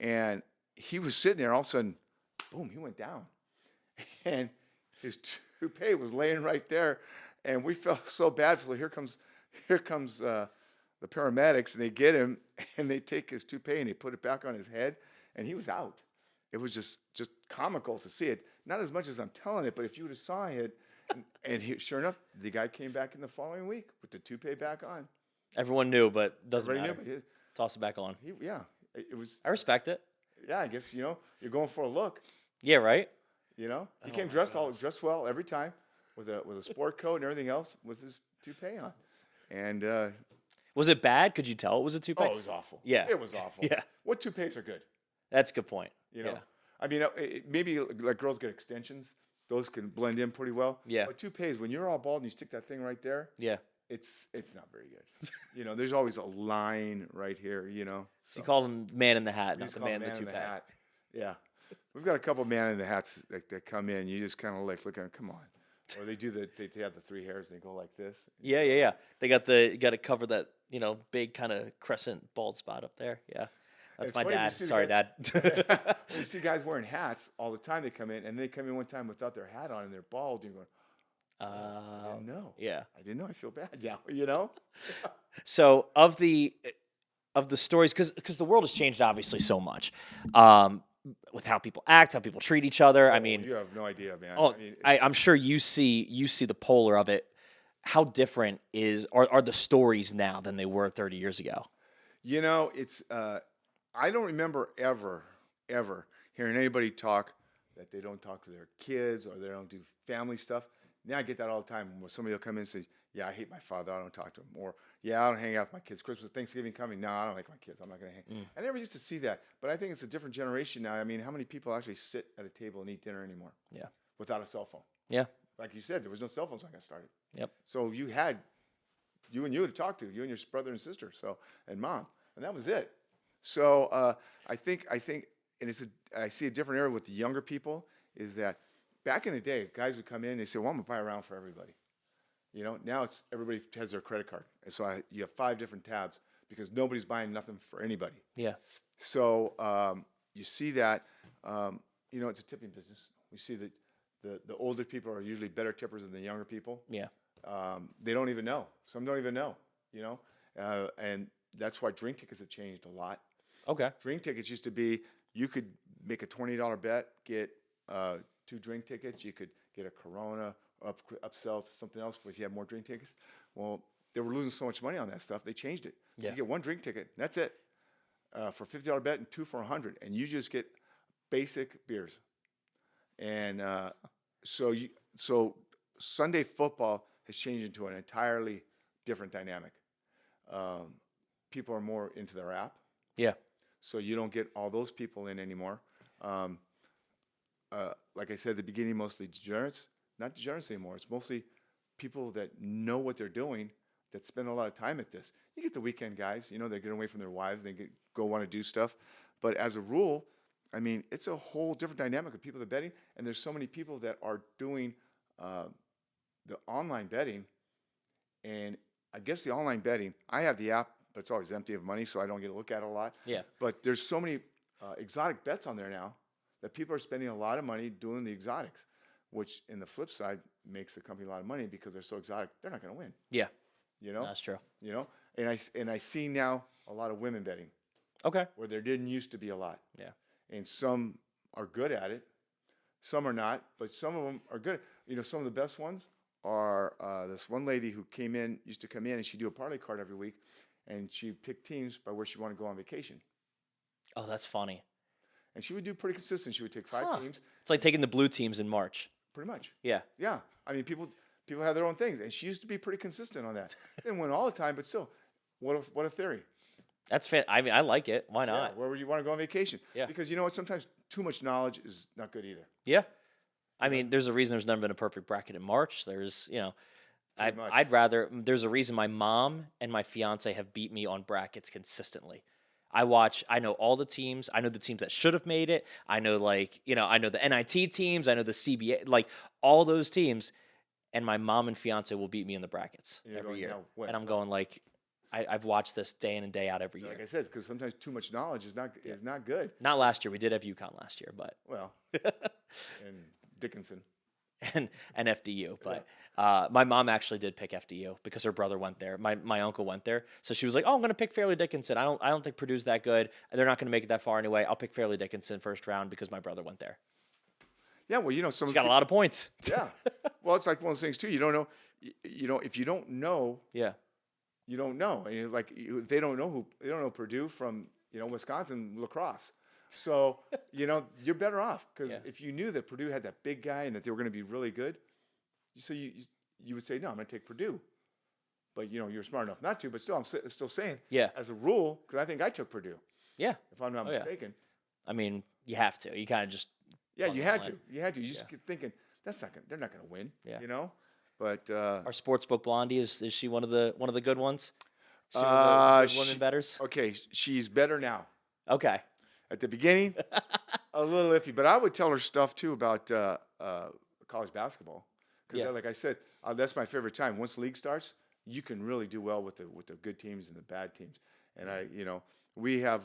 And he was sitting there, all of a sudden, boom, he went down. And his toupee was laying right there. And we felt so bad. So here comes the paramedics, and they get him, and they take his toupee, and they put it back on his head, and he was out. It was just comical to see it. Not as much as I'm telling it, but if you would have saw it, sure enough, the guy came back in the following week with the toupee back on. Everyone knew, but doesn't Everybody matter. knew, but Toss it back on. it was. I respect it. Yeah, I guess you're going for a look. Yeah, right? He Oh came my dressed well every time, with a sport coat and everything else with his toupee on, and Was it bad? Could you tell it was a toupee? Oh, it was awful. Yeah. It was awful. Yeah. What toupees are good? That's a good point. You Yeah. know, I mean, maybe like girls get extensions; those can blend in pretty well. Yeah. But toupees, when you're all bald and you stick that thing right there, Yeah. it's not very good. There's always a line right here. So you call him man in the hat, we not just the call man it in the man in toupee. the hat. Yeah, we've got a couple man in the hats that come in. You just kind of like look at them, come on. Or they do they have the three hairs. They go like this. Yeah, yeah, yeah. They got to cover that, big kind of crescent bald spot up there. Yeah. That's It's my funny when you dad. see the Sorry, guys- Dad. When you see guys wearing hats all the time, they come in and they come in one time without their hat on and they're bald. And you're going, I didn't know. Yeah. I didn't know. I feel bad now. So of the stories, because the world has changed obviously so much, with how people act, how people treat each other. I mean, you have no idea, man. oh, I mean, I'm sure you see the polar of it. How different are the stories now than they were 30 years ago? it's I don't remember ever hearing anybody talk that they don't talk to their kids or they don't do family stuff. Now I get that all the time when somebody will come in and say, "Yeah, I hate my father. I don't talk to him." Or, "Yeah, I don't hang out with my kids. Christmas, Thanksgiving coming. No, I don't like my kids. I'm not going to hang." I never used to see that, but I think it's a different generation now. I mean, how many people actually sit at a table and eat dinner anymore? Yeah. Without a cell phone. Yeah. Like you said, there was no cell phones when I got started. Yep. So you had you and you to talk to, you and your brother and sister, and mom, and that was it. So I think, and I see a different area with the younger people is that back in the day, guys would come in and they say, "Well, I'm gonna buy a round for everybody." Now it's everybody has their credit card, and so you have 5 different tabs because nobody's buying nothing for anybody. Yeah. So you see that, it's a tipping business. We see that the older people are usually better tippers than the younger people. Yeah. They don't even know. Some don't even know, and that's why drink tickets have changed a lot. Okay. Drink tickets used to be you could make a $20 bet, get 2 drink tickets. You could get a Corona, upsell to something else if you have more drink tickets. Well, they were losing so much money on that stuff. They changed it. So Yeah. you get 1 drink ticket. That's it for a $50 bet and 2 for $100, and you just get basic beers. And so Sunday football has changed into an entirely different dynamic. People are more into their app. Yeah. So you don't get all those people in anymore. Like I said at the beginning, mostly degenerates. Not degenerates anymore. It's mostly people that know what they're doing that spend a lot of time at this. You get the weekend guys, they get away from their wives, they go want to do stuff. But as a rule, I mean, it's a whole different dynamic of people that are betting, and there's so many people that are doing the online betting. And I guess the online betting, I have the app, but it's always empty of money, so I don't get to look at it a lot. Yeah. But there's so many exotic bets on there now that people are spending a lot of money doing the exotics, which in the flip side makes the company a lot of money because they're so exotic, they're not going to win. Yeah. That's true. And I see now a lot of women betting. Okay. Where there didn't used to be a lot. Yeah. And some are good at it, some are not, but some of them are good. Some of the best ones are this one lady who used to come in, and she'd do a parlay card every week, and she'd pick teams by where she wanted to go on vacation. Oh, that's funny. And she would do pretty consistent. She would take 5 teams. It's like taking the blue teams in March. Pretty much. Yeah. Yeah. I mean, people have their own things, and she used to be pretty consistent on that. Didn't win all the time, but still, what a theory. That's I mean, I like it. Why not? Yeah, where would you want to go on vacation? Yeah. Because you know what? Sometimes too much knowledge is not good either. Yeah. I mean, there's a reason there's never been a perfect bracket in March. There's, Pretty much. I'd rather, there's a reason my mom and my fiance have beat me on brackets consistently. I know all the teams. I know the teams that should have made it. I know I know the NIT teams. I know the CBA, all those teams. And my mom and fiance will beat me in the brackets every year. And I'm going I've watched this day in and day out every year. Like I said, because sometimes too much knowledge is not good. Not last year. We did have UConn last year, but well, and Dickinson and FDU. But my mom actually did pick FDU because her brother went there. My uncle went there, so she was like, "Oh, I'm going to pick Fairleigh Dickinson. I don't think Purdue's that good. They're not going to make it that far anyway. I'll pick Fairleigh Dickinson first round because my brother went there." Yeah, well, She's got a lot of points. Yeah, well, it's like one of those things too. You don't know, if you don't know. Yeah. You don't know. And they don't know Purdue from Wisconsin lacrosse. So you're better off because if you knew that Purdue had that big guy and that they were going to be really good, so you would say no, I'm going to take Purdue. but you're smart enough not to. But still, still saying, Yeah. as a rule, because I think I took Purdue, Yeah. if I'm not Oh, yeah. mistaken. I mean, you have to. You kind of just Yeah, plug you them had all to. in. You had to. You just keep thinking they're not going to win. Yeah. But Our sportsbook Blondie is she one of the good ones? Is she one of the good women betters? okay, she's better now. Okay. At the beginning, a little iffy, but I would tell her stuff too about college basketball because, Yeah. like I said, that's my favorite time. Once the league starts, you can really do well with the good teams and the bad teams. And we have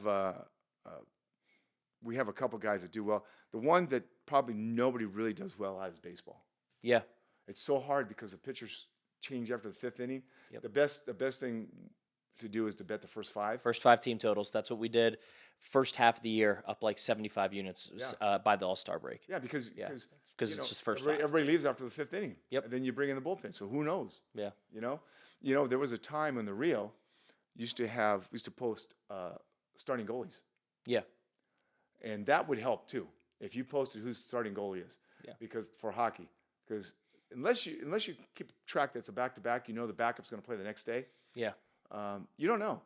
we have a couple guys that do well. The one that probably nobody really does well at is baseball. Yeah. It's so hard because the pitchers change after the fifth inning. Yep. The best thing to do is to bet the first five. First 5 team totals. That's what we did. First half of the year, up like 75 units by the All-Star break. Yeah, because it's just first everybody leaves after the fifth inning. Yep. And then you bring in the bullpen. So who knows? Yeah. There was a time when the Rio used to post starting goalies. Yeah. And that would help too if you posted who's starting goalie is. Yeah. Because for hockey, because unless you keep track that's a back-to-back, the backup's going to play the next day. Yeah. You don't know.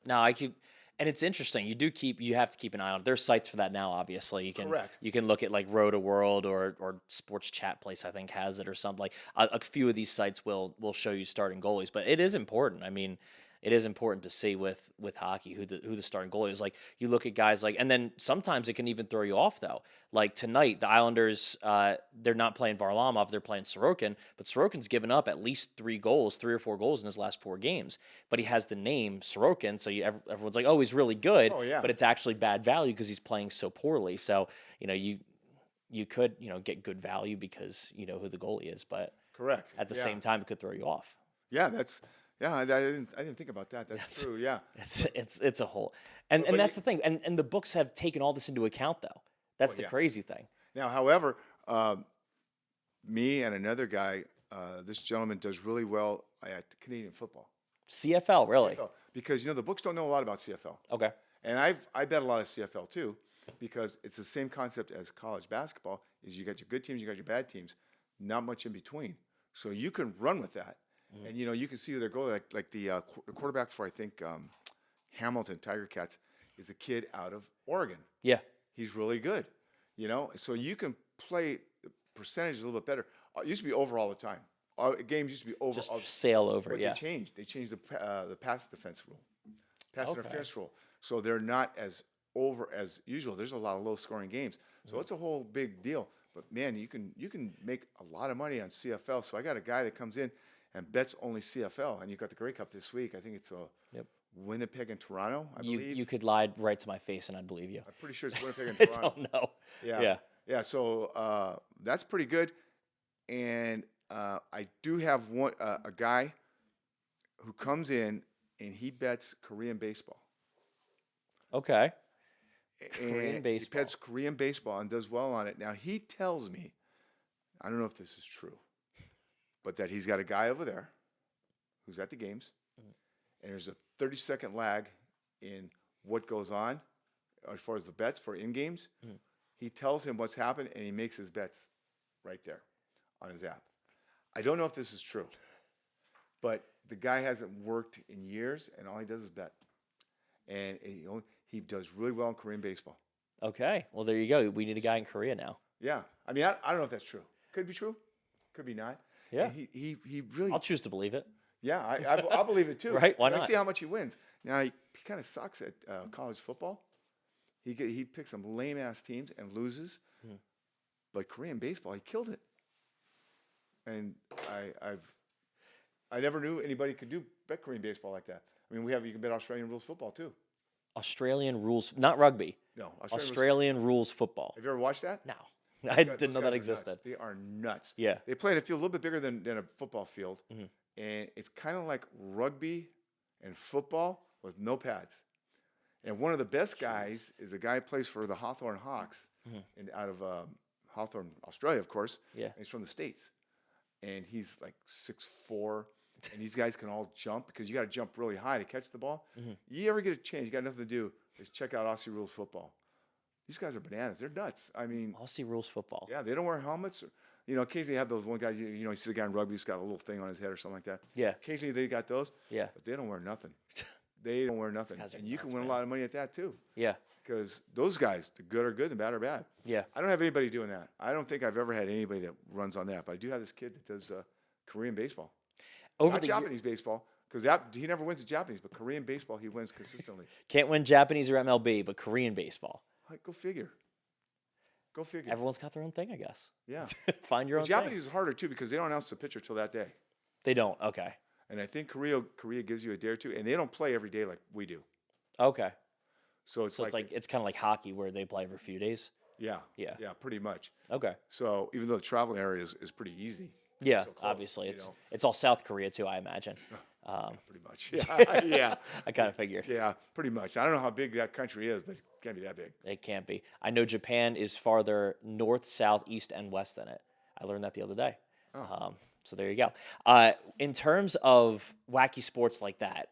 No, and it's interesting. You have to keep an eye on it. There's sites for that now. Obviously, you can look at like Roto World or Sports Chat Place. I think has it or something like a few of these sites will show you starting goalies. But it is important. I mean, it is important to see with hockey who the starting goalie is. Like you look at guys like, and then sometimes it can even throw you off though. Like tonight, the Islanders they're not playing Varlamov, they're playing Sorokin, but Sorokin's given up at least 3 or 4 goals in his last 4 games. But he has the name Sorokin, so everyone's like, oh, he's really good. Oh, yeah. But it's actually bad value because he's playing so poorly. So you could get good value because you know who the goalie is, but correct. at the same time, it could throw you off. Yeah, I didn't think about that. That's true. Yeah, it's a whole, and that's the thing. And the books have taken all this into account, though. That's the crazy thing. Now, however, me and another guy, this gentleman does really well at Canadian football. CFL, really? CFL, because the books don't know a lot about CFL. Okay. And I bet a lot of CFL too, because it's the same concept as college basketball. Is you got your good teams, you got your bad teams, not much in between. So you can run with that. And you can see who they're going. Like the quarterback for I think Hamilton Tiger Cats is a kid out of Oregon. Yeah, he's really good. So you can play the percentages a little bit better. It used to be over all the time. Games used to be over. Just sail over. But yeah, they changed. They changed the pass defense rule, pass interference rule. So they're not as over as usual. There's a lot of low scoring games. So it's a whole big deal. But man, you can make a lot of money on CFL. So I got a guy that comes in and bets only CFL, and you got the Grey Cup this week. I think it's Winnipeg and Toronto, I believe. You could lie right to my face, and I'd believe you. I'm pretty sure it's Winnipeg and I Toronto. don't know. Yeah. So that's pretty good. And I do have a guy who comes in, and he bets Korean baseball. Okay. Korean baseball. He bets Korean baseball and does well on it. Now, he tells me, I don't know if this is true, but that he's got a guy over there who's at the games, and there's a 30-second lag in what goes on as far as the bets for in-games. He tells him what's happened, and he makes his bets right there on his app. I don't know if this is true, but the guy hasn't worked in years, and all he does is bet. And he does really well in Korean baseball. Okay. Well, there you go. We need a guy in Korea now. Yeah. I mean, I don't know if that's true. Could be true. Could be not. Yeah. And he really. I'll choose to believe it. Yeah, I'll believe it too. Right? Why and not? I see how much he wins. Now he kind of sucks at college football. He picks some lame ass teams and loses. But Korean baseball, he killed it. And I never knew anybody could bet Korean baseball like that. I mean, you can bet Australian rules football too. Australian rules, not rugby. No, Australian rules football. Have you ever watched that? No. I didn't know that existed. They are nuts. Yeah. They play in a field a little bit bigger than a football field. And it's kind of like rugby and football with no pads. And one of the best guys is a guy who plays for the Hawthorn Hawks out of Hawthorn, Australia, of course. Yeah. And he's from the States. And he's like 6'4", and these guys can all jump because you got to jump really high to catch the ball. You ever get a chance, you got nothing to do, is check out Aussie Rules Football. These guys are bananas. They're nuts. I mean, Aussie rules football. Yeah, they don't wear helmets. occasionally you have those one guys, you see the guy in rugby who's got a little thing on his head or something like that. Yeah. Occasionally they got those, Yeah. but they don't wear nothing. They don't wear nothing. guys are And you can nuts, win man. a lot of money at that too. Yeah. Because those guys, the good are good, the bad are bad. Yeah. I don't have anybody doing that. I don't think I've ever had anybody that runs on that. But I do have this kid that does Korean baseball. Over Not the Japanese baseball, because he never wins the Japanese, but Korean baseball he wins consistently. can't win Japanese or MLB, but Korean baseball. Go figure. Go figure. Everyone's got their own thing, I guess. Yeah. Find your own Japanese thing. is harder too because they don't announce the pitcher till that day. They don't. Okay. And I think Korea gives you a day or two, and they don't play every day like we do. Okay. So it's So it's kind of like hockey where they play every few days. yeah, Yeah. pretty much. Okay. So even though the travel area is pretty easy, Yeah. so close, Obviously, you it's know. it's all South Korea too, I imagine. Pretty much. Yeah, yeah, I kind of figured yeah, pretty much. I don't know how big that country is, but it can't be that big. it can't be. I know Japan is farther north, south, east, and west than it. I learned that the other day. So there you go. In terms of wacky sports like that,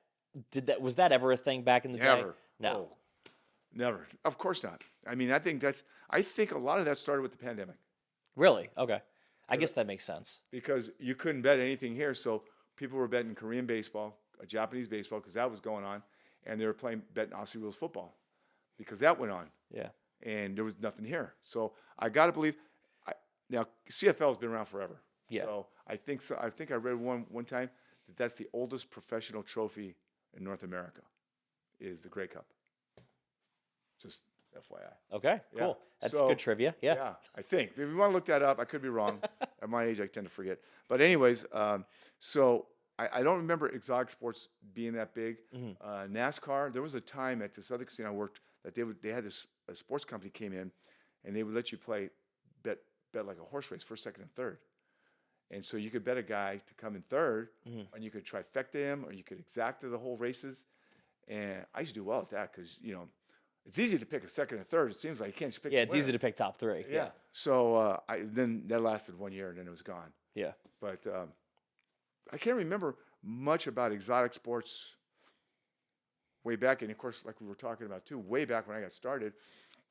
was that ever a thing back in the day? Never. No. Oh, never. Of course not. I mean, I think a lot of that started with the pandemic Really? Okay. I guess that makes sense. because you couldn't bet anything here. So people were betting Korean baseball, Japanese baseball, because that was going on, and they were betting Aussie rules football because that went on, Yeah. and there was nothing here. So I got to believe. Now CFL has been around forever. Yeah. So I think I read one time that's the oldest professional trophy in North America is the Grey Cup. Just FYI. Okay. Yeah. Cool. That's So, good trivia. Yeah. I think. If you want to look that up, I could be wrong. At my age, I tend to forget. But anyways, so I don't remember exotic sports being that big. NASCAR, there was a time at this other casino I worked that they had a sports company came in, and they would let you bet like a horse race, first, second, and third. And so you could bet a guy to come in third, and you could trifecta him, or you could exacta the whole races. And I used to do well at that because, it's easy to pick a second and third. It seems like you can't just pick. Yeah. It's easy to pick top three. Yeah. So then that lasted 1 year, and then it was gone. Yeah. But I can't remember much about exotic sports way back. And of course, like we were talking about too, way back when I got started,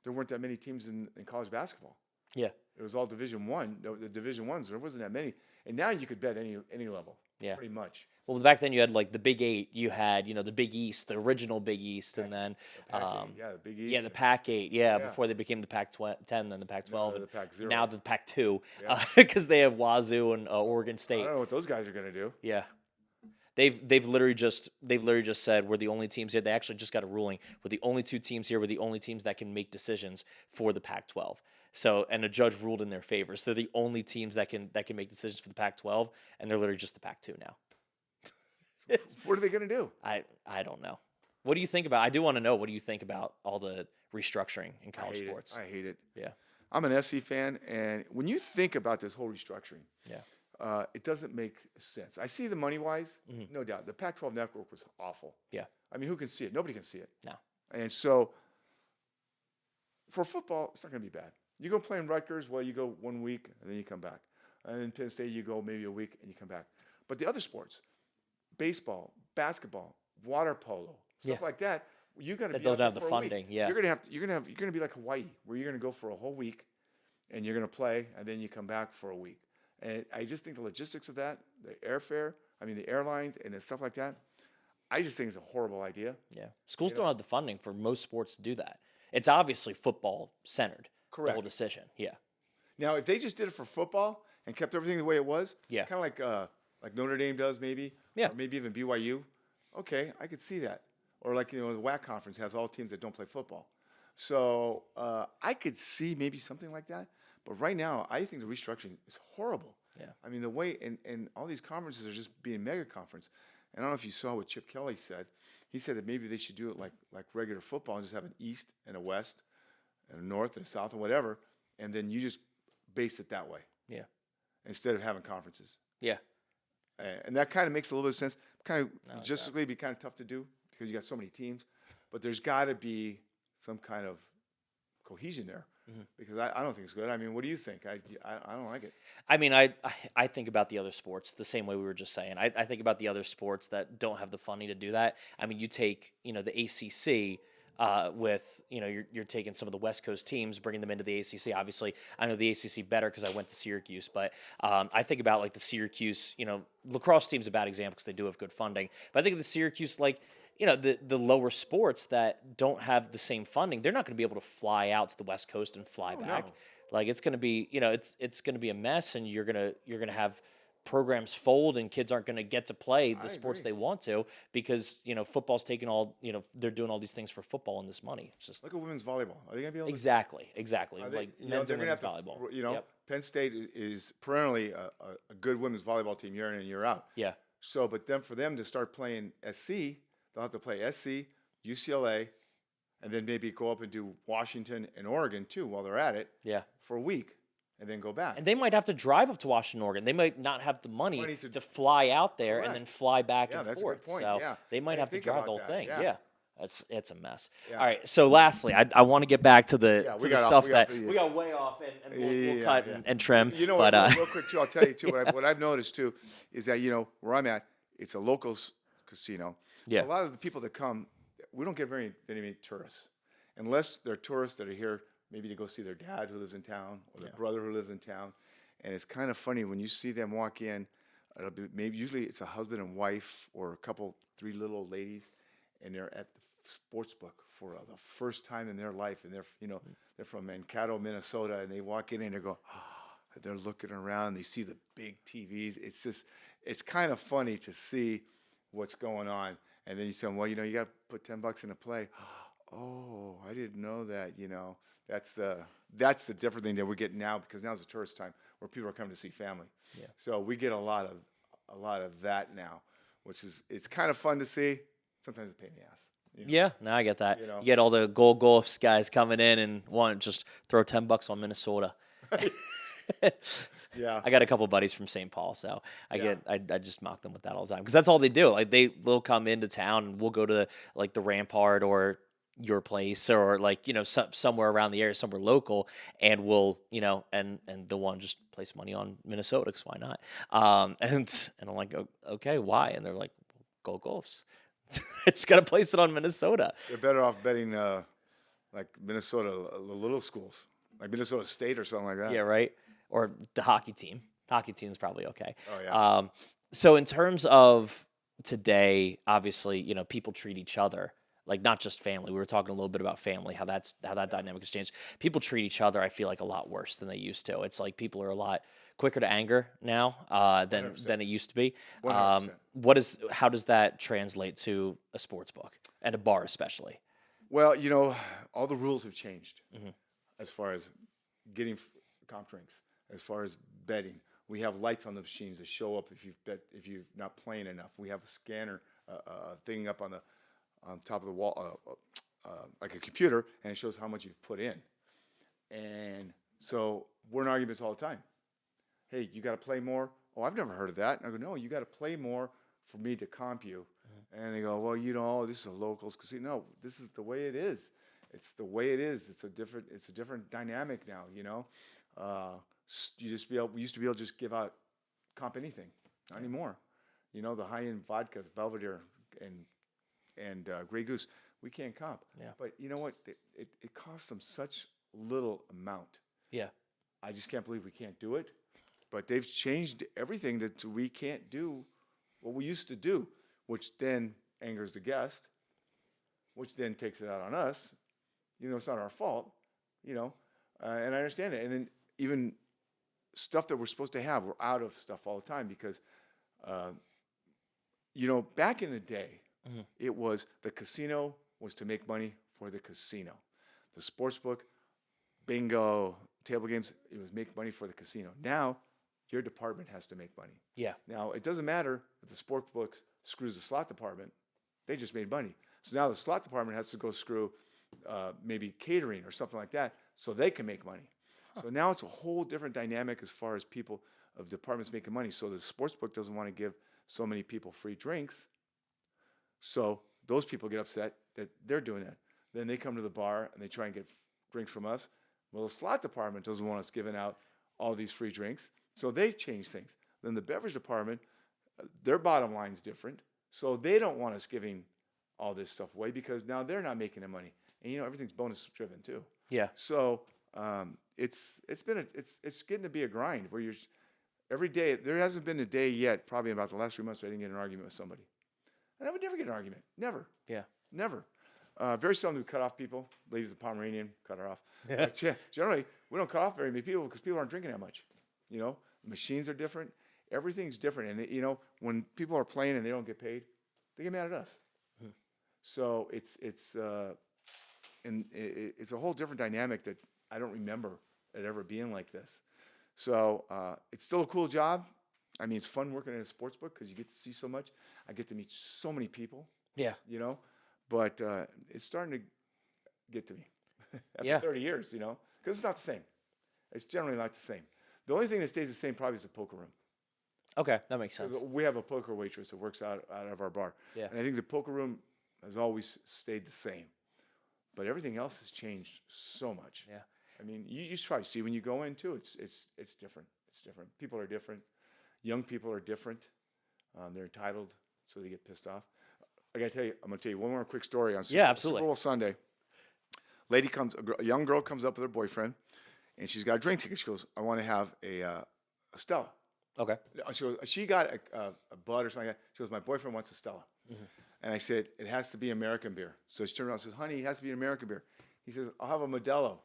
there weren't that many teams in college basketball. Yeah. It was all Division I. The Division Ones, there wasn't that many. And now you could bet any level. Yeah. Pretty much. Well, back then you had like the Big Eight. You had the Big East, the original Big East, and then Pac-8, the Big East. yeah, the Pac-8. Yeah, Yeah. before they became the Pac-10, then the Pac-12, the and Pac-0. now the Pac-2, Yeah. because they have Wazoo and Oregon I State. don't know what those guys are going to do. Yeah. They've literally just said we're the only teams here. They actually just got a ruling. We're the only two teams here. We're the only teams that can make decisions for the Pac-12. So, and a judge ruled in their favor. So they're the only teams that can make decisions for the Pac-12, and they're literally just the Pac-2 now. What are they going to do? I don't know. What do you think about? I do want to know. What do you think about all the restructuring in college sports? I hate it. Yeah. I'm an SC fan, and when you think about this whole restructuring, it doesn't make sense. I see the money-wise, no doubt. The Pac-12 network was awful. Yeah. I mean, who can see it? Nobody can see it. No. And so, for football, it's not going to be bad. You go play in Rutgers, well, you go 1 week, and then you come back. And in Penn State, you go maybe a week, and you come back. But the other sports, baseball, basketball, water polo, stuff like that, you got to That be doesn't out have there the for a week. funding, yeah. You're gonna be like Hawaii, where you're gonna go for a whole week, and you're gonna play, and then you come back for a week. And I just think the logistics of that, the airfare, the airlines, and the stuff like that, I just think it's a horrible idea. Yeah. Schools don't have the funding for most sports to do that. It's obviously football centered. The whole Correct. decision. Yeah. Now, if they just did it for football and kept everything the way it was, Yeah. kind of like Notre Dame does, maybe, Yeah. or maybe even BYU, okay, I could see that. Or like the WAC conference has all teams that don't play football, so I could see maybe something like that. But right now, I think the restructuring is horrible. Yeah. I mean, the way and all these conferences are just being mega conference. And I don't know if you saw what Chip Kelly said. He said that maybe they should do it like regular football and just have an East and a West and a North and a South and whatever, and then you just base it that way. Yeah. Instead of having conferences. Yeah. And that kind of makes a little bit of sense. Kind of like logistically be kind of tough to do because you got so many teams, but there's got to be some kind of cohesion there because I don't think it's good. I mean, what do you think? I don't like it. I mean, I think about the other sports the same way we were just saying. I think about the other sports that don't have the funding to do that. I mean, you take the ACC. with you're taking some of the West Coast teams, bringing them into the ACC. Obviously, I know the ACC better because I went to Syracuse, but I think about like the Syracuse, lacrosse team's a bad example because they do have good funding. But I think of the Syracuse, like the lower sports that don't have the same funding, they're not going to be able to fly out to the West Coast and fly Oh back. no. Like it's going to be, it's going to be a mess, and you're gonna have programs fold and kids aren't going to get to play the I sports agree. they want to because football's taking all they're doing all these things for football and this money. It's just Look at women's volleyball. Are they gonna be able to? exactly Are they, like men's they're and gonna women's have to. volleyball. Yep. Penn State is perennially a good women's volleyball team year in and year out. Yeah. So, but then for them to start playing SC, they'll have to play SC, UCLA, and then maybe go up and do Washington and Oregon too while they're at it Yeah. for a week, and then go back. And they might have to drive up to Washington, Oregon. They might not have the money Money to, to- fly out there and Correct. then fly back Yeah, and that's a forth. good point. So Yeah. they I might didn't have to think drive about the whole that. thing. Yeah. Yeah. It's a mess. Yeah. All right. So lastly, I want to get back to the Yeah, we to the got off- stuff we got that the- we got way off and we'll Yeah, cut yeah. and trim. You know but what? Real quick too, I'll tell you too. What I've noticed too is that where I'm at, it's a locals casino. Yeah. So a lot of the people that come, we don't get very many tourists, unless they're tourists that are here maybe to go see their dad who lives in town or their brother who lives in town. And it's kind of funny when you see them walk in. It'll be usually it's a husband and wife or a couple, 3 little old ladies, and they're at the Sportsbook for the first time in their life, and they're from Mankato, Minnesota, and they walk in and they go, they're looking around, they see the big TVs. It's kind of funny to see what's going on, and then you say, well, you got to put $10 in a play. Oh, I didn't know that. That's the different thing that we're getting now because now is the tourist time where people are coming to see family. Yeah. So we get a lot of that now, which is it's kind of fun to see. Sometimes it's a pain in the ass. Yeah, no, I get that. You get all the gold golfs guys coming in and want to just throw $10 on Minnesota. Yeah. I got a couple buddies from St. Paul, so Yeah. I just mock them with that all the time because that's all they do. Like they'll come into town and we'll go to like the Rampart or your place or like somewhere around the area, somewhere local, and we'll and they'll want to just place money on Minnesota because why not? And I'm like, okay, why? And they're like, go golfs. I just got to place it on Minnesota. They're better off betting like Minnesota little schools, like Minnesota State or something like that. Yeah, right. Or the hockey team. Hockey team's probably okay. Oh yeah. So in terms of today, obviously, people treat each other like not just family. We were talking a little bit about family, how that dynamic has changed. People treat each other, I feel like, a lot worse than they used to. It's like people are a lot quicker to anger now than 100%. it used to be. 100%. How does that translate to a sports book and a bar especially? Well, all the rules have changed as far as getting comp drinks, as far as betting. We have lights on the machines that show up if you're not playing enough. We have a scanner, thing up on top of the wall, like a computer, and it shows how much you've put in. And so we're in arguments all the time. Hey, you got to play more. Oh, I've never heard of that. And I go, no, you got to play more for me to comp you. And they go, well, this is a locals casino. No, this is the way it is. It's the way it is. It's a different dynamic now. We used to be able to just give out comp anything. Not anymore. The high end vodkas, Belvedere and Grey Goose, we can't comp. Yeah. But you know what? It costs them such little amount. Yeah. I just can't believe we can't do it. But they've changed everything that we can't do what we used to do, which then angers the guest, which then takes it out on us. It's not our fault, and I understand it. And then even stuff that we're supposed to have, we're out of stuff all the time because, back in the day, it was the casino was to make money for the casino. The sports book, bingo, table games, it was make money for the casino. Now, your department has to make money. Yeah. Now, it doesn't matter if the sports book screws the slot department. They just made money. So now the slot department has to go screw maybe catering or something like that so they can make money. So now it's a whole different dynamic as far as people of departments making money. So the sports book doesn't want to give so many people free drinks. So those people get upset that they're doing that. Then they come to the bar and they try and get drinks from us. Well, the slot department doesn't want us giving out all these free drinks. So they change things. Then the beverage department, their bottom line's different. So they don't want us giving all this stuff away because now they're not making the money. and everything's bonus driven too. Yeah. So it's getting to be a grind where you're every day. There hasn't been a day yet, probably about the last 3 months, where I didn't get in an argument with somebody. And I would never get in an argument. Never. Yeah. Never. Very seldom do we cut off people. Ladies, the Pomeranian, cut her off. Yeah. But generally, we don't cut off very many people because people aren't drinking that much. The machines are different. Everything's different. And, when people are playing and they don't get paid, they get mad at us. Hmm. So it's a whole different dynamic that I don't remember it ever being like this. So it's still a cool job. I mean, it's fun working at a sports book because you get to see so much. I get to meet so many people. Yeah. But it's starting to get to me after 30 years, because it's not the same. It's generally not the same. The only thing that stays the same probably is the poker room. Okay, that makes sense. We have a poker waitress that works out of our bar. Yeah. And I think the poker room has always stayed the same. But everything else has changed so much. Yeah. I mean, you should probably see when you go in too. It's different. It's different. People are different. Young people are different. They're entitled, so they get pissed off. I'm going to tell you one more quick story on absolutely. Super Bowl Sunday. A young girl comes up with her boyfriend, and she's got a drink ticket. She goes, "I want to have a Stella." Okay. She got a Bud or something like that. She goes, "My boyfriend wants a Stella." Mm-hmm. And I said, "It has to be American beer." So she turned around and says, "Honey, it has to be an American beer." He says, "I'll have a Modelo."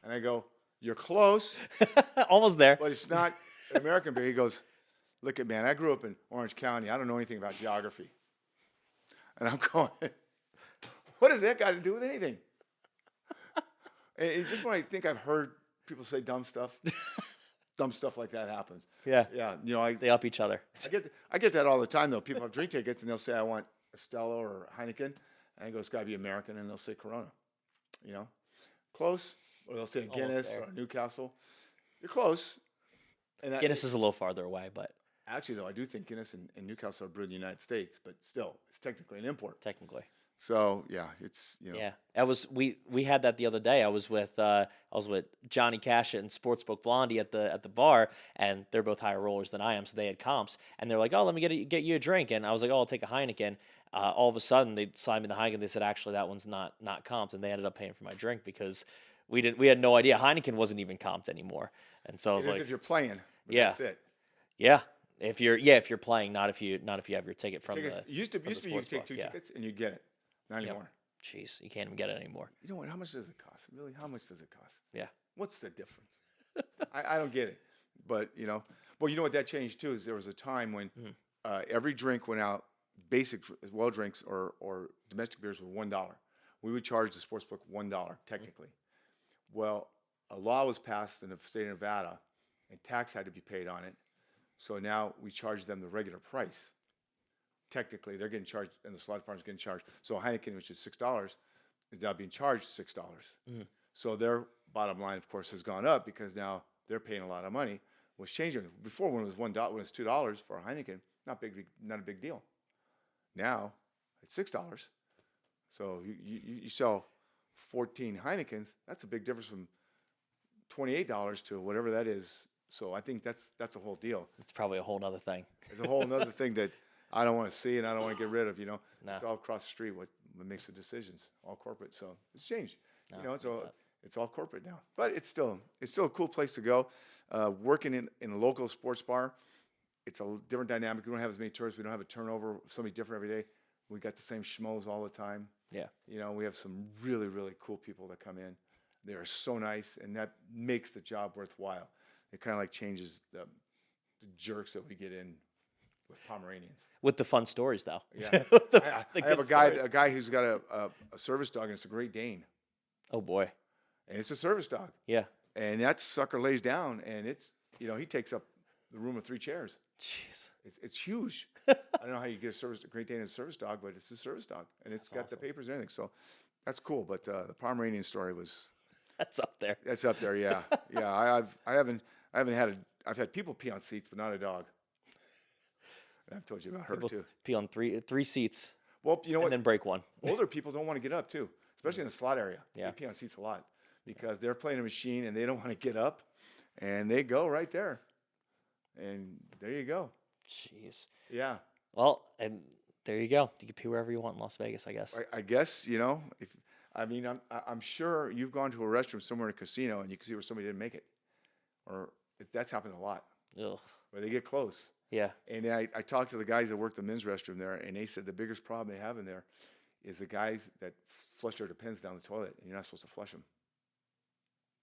And I go, "You're close." Almost there. But it's not an American beer. He goes, "Look at, man, I grew up in Orange County. I don't know anything about geography." And I'm going, what does that got to do with anything? And it's just when I think I've heard people say dumb stuff like that happens. Yeah. Yeah. They up each other. I get that all the time, though. People have drink tickets, and they'll say, "I want a Stella or a Heineken." And I go, "It's got to be American," and they'll say Corona. Close. Or they'll say a Guinness or a Newcastle. You're close. And Guinness is a little farther away, but actually, though, I do think Guinness and Newcastle are brewed in the United States, but still, it's technically an import. technically. So yeah, it's Yeah, we had that the other day. I was with Johnny Cash and Sportsbook Blondie at the bar, and they're both higher rollers than I am, so they had comps, and they're like, "Oh, let me get you a drink," and I was like, "Oh, I'll take a Heineken." All of a sudden, they signed me the Heineken. They said, "Actually, that one's not comped," and they ended up paying for my drink because we had no idea Heineken wasn't even comped anymore, and so I was it is like, if you're playing, but Yeah. that's it. "Yeah." If you're playing, not if you have your ticket from Tickets, the used to be you sportsbook, could take two yeah. tickets and you get it. Not Yep. anymore. Jeez, you can't even get it anymore. You know what? How much does it cost? Really, how much does it cost? Yeah. What's the difference? I don't get it. But well, you know what that changed too is there was a time when every drink went out. Basic well drinks or domestic beers were $1. We would charge the sportsbook $1 technically. Well, a law was passed in the state of Nevada, and tax had to be paid on it. So now we charge them the regular price. Technically, they're getting charged, and the slot department's getting charged. So Heineken, which is $6, is now being charged $6. So their bottom line, of course, has gone up because now they're paying a lot of money. What's changing before when it was $1, when it was $2 for a Heineken, not a big deal. Now it's $6. So you sell 14 Heinekens. That's a big difference from $28 to whatever that is. So I think that's a whole deal. It's probably a whole nother thing. It's a whole other thing that I don't want to see and I don't want to get rid of. No. It's all across the street what makes the decisions, all corporate. So it's changed. No, It's all corporate now. But it's still a cool place to go. Working in a local sports bar, it's a different dynamic. We don't have as many tourists. We don't have a turnover. Somebody different every day. We got the same schmoes all the time. Yeah. We have some really, really cool people that come in. They are so nice, and that makes the job worthwhile. It kind of like changes the jerks that we get in with Pomeranians. With the fun stories, though. Yeah. I have a guy who's got a service dog, and it's a Great Dane. Oh, boy. And it's a service dog. Yeah. And that sucker lays down, and it's, he takes up the room of 3 chairs. Jeez. It's huge. I don't know how you get a Great Dane as a service dog, but it's a service dog, and it's got the papers and everything. So that's cool. But the Pomeranian story was. That's up there. That's up there. Yeah. Yeah. I've had people pee on seats, but not a dog. And I've told you about her People too. pee on three seats. Well, you know what? And then break one. Older people don't want to get up too, especially in the slot area. Yeah. They pee on seats a lot because they're playing a machine and they don't want to get up, and they go right there. And there you go. Jeez. Yeah. Well, and there you go. You can pee wherever you want in Las Vegas, I guess. I guess if I mean, I'm sure you've gone to a restroom somewhere in a casino and you can see where somebody didn't make it, or that's happened a lot Ugh. where they get close. Yeah. And I talked to the guys that work the men's restroom there, and they said the biggest problem they have in there is the guys that flush their Depends down the toilet, and you're not supposed to flush them.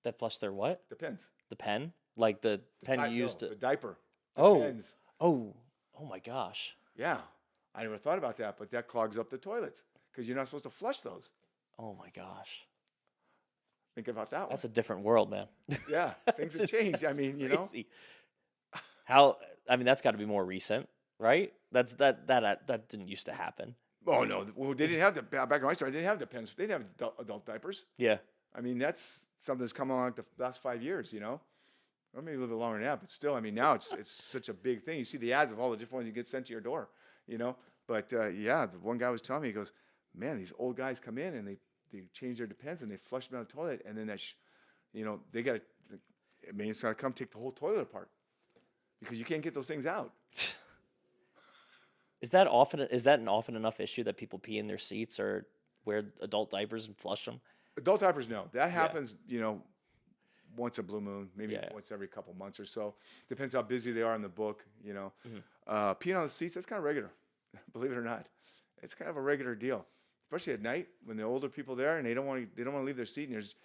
That flush their what? Depends. The pen? Like the pen you used no, to. the diaper. Oh. Depends. Oh. Oh my gosh. Yeah, I never thought about that, but that clogs up the toilets because you're not supposed to flush those. Oh my gosh. Think about that one. That's a different world, man. Yeah, things have changed. I mein, crazy. How? I mean, that's got to be more recent, right? That didn't used to happen. Oh no, well, they didn't have the back in my store. They didn't have Depends. They didn't have adult diapers. Yeah. I mean, that's something that's come along the last 5 years. Or maybe a little bit longer than that, but still, I mean, now it's such a big thing. You see the ads of all the different ones you get sent to your door. But yeah, the one guy was telling me, he goes, man, these old guys come in and they change their Depends and they flush them down the toilet, and then they got to, I mean, it's got to come take the whole toilet apart because you can't get those things out. Is that an often enough issue that people pee in their seats or wear adult diapers and flush them? Adult diapers, no. That happens, once a blue moon, maybe once every couple months or so. Depends how busy they are in the book, Peeing on the seats, that's kind of regular, believe it or not. It's kind of a regular deal, especially at night when the older people there and they don't want to leave their seat. And there's,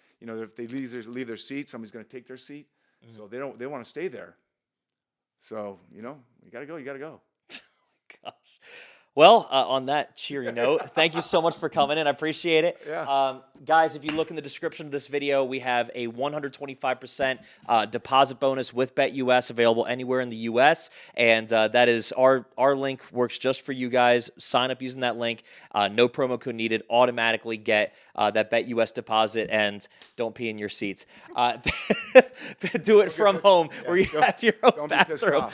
if they leave their seat, somebody's going to take their seat. So they want to stay there. So, you got to go. Gosh. Well, on that cheery note, thank you so much for coming in. I appreciate it. Yeah. Guys, if you look in the description of this video, we have a 125% deposit bonus with BetUS available anywhere in the U.S. And that is our link works just for you guys. Sign up using that link. No promo code needed. Automatically get that BetUS deposit and don't pee in your seats. Do it from home where you have your own bathroom.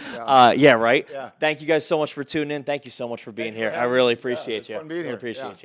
Yeah, right? Yeah. Thank you guys so much for tuning in. Thank you so much for being here. I really appreciate you. Fun being here. Appreciate you.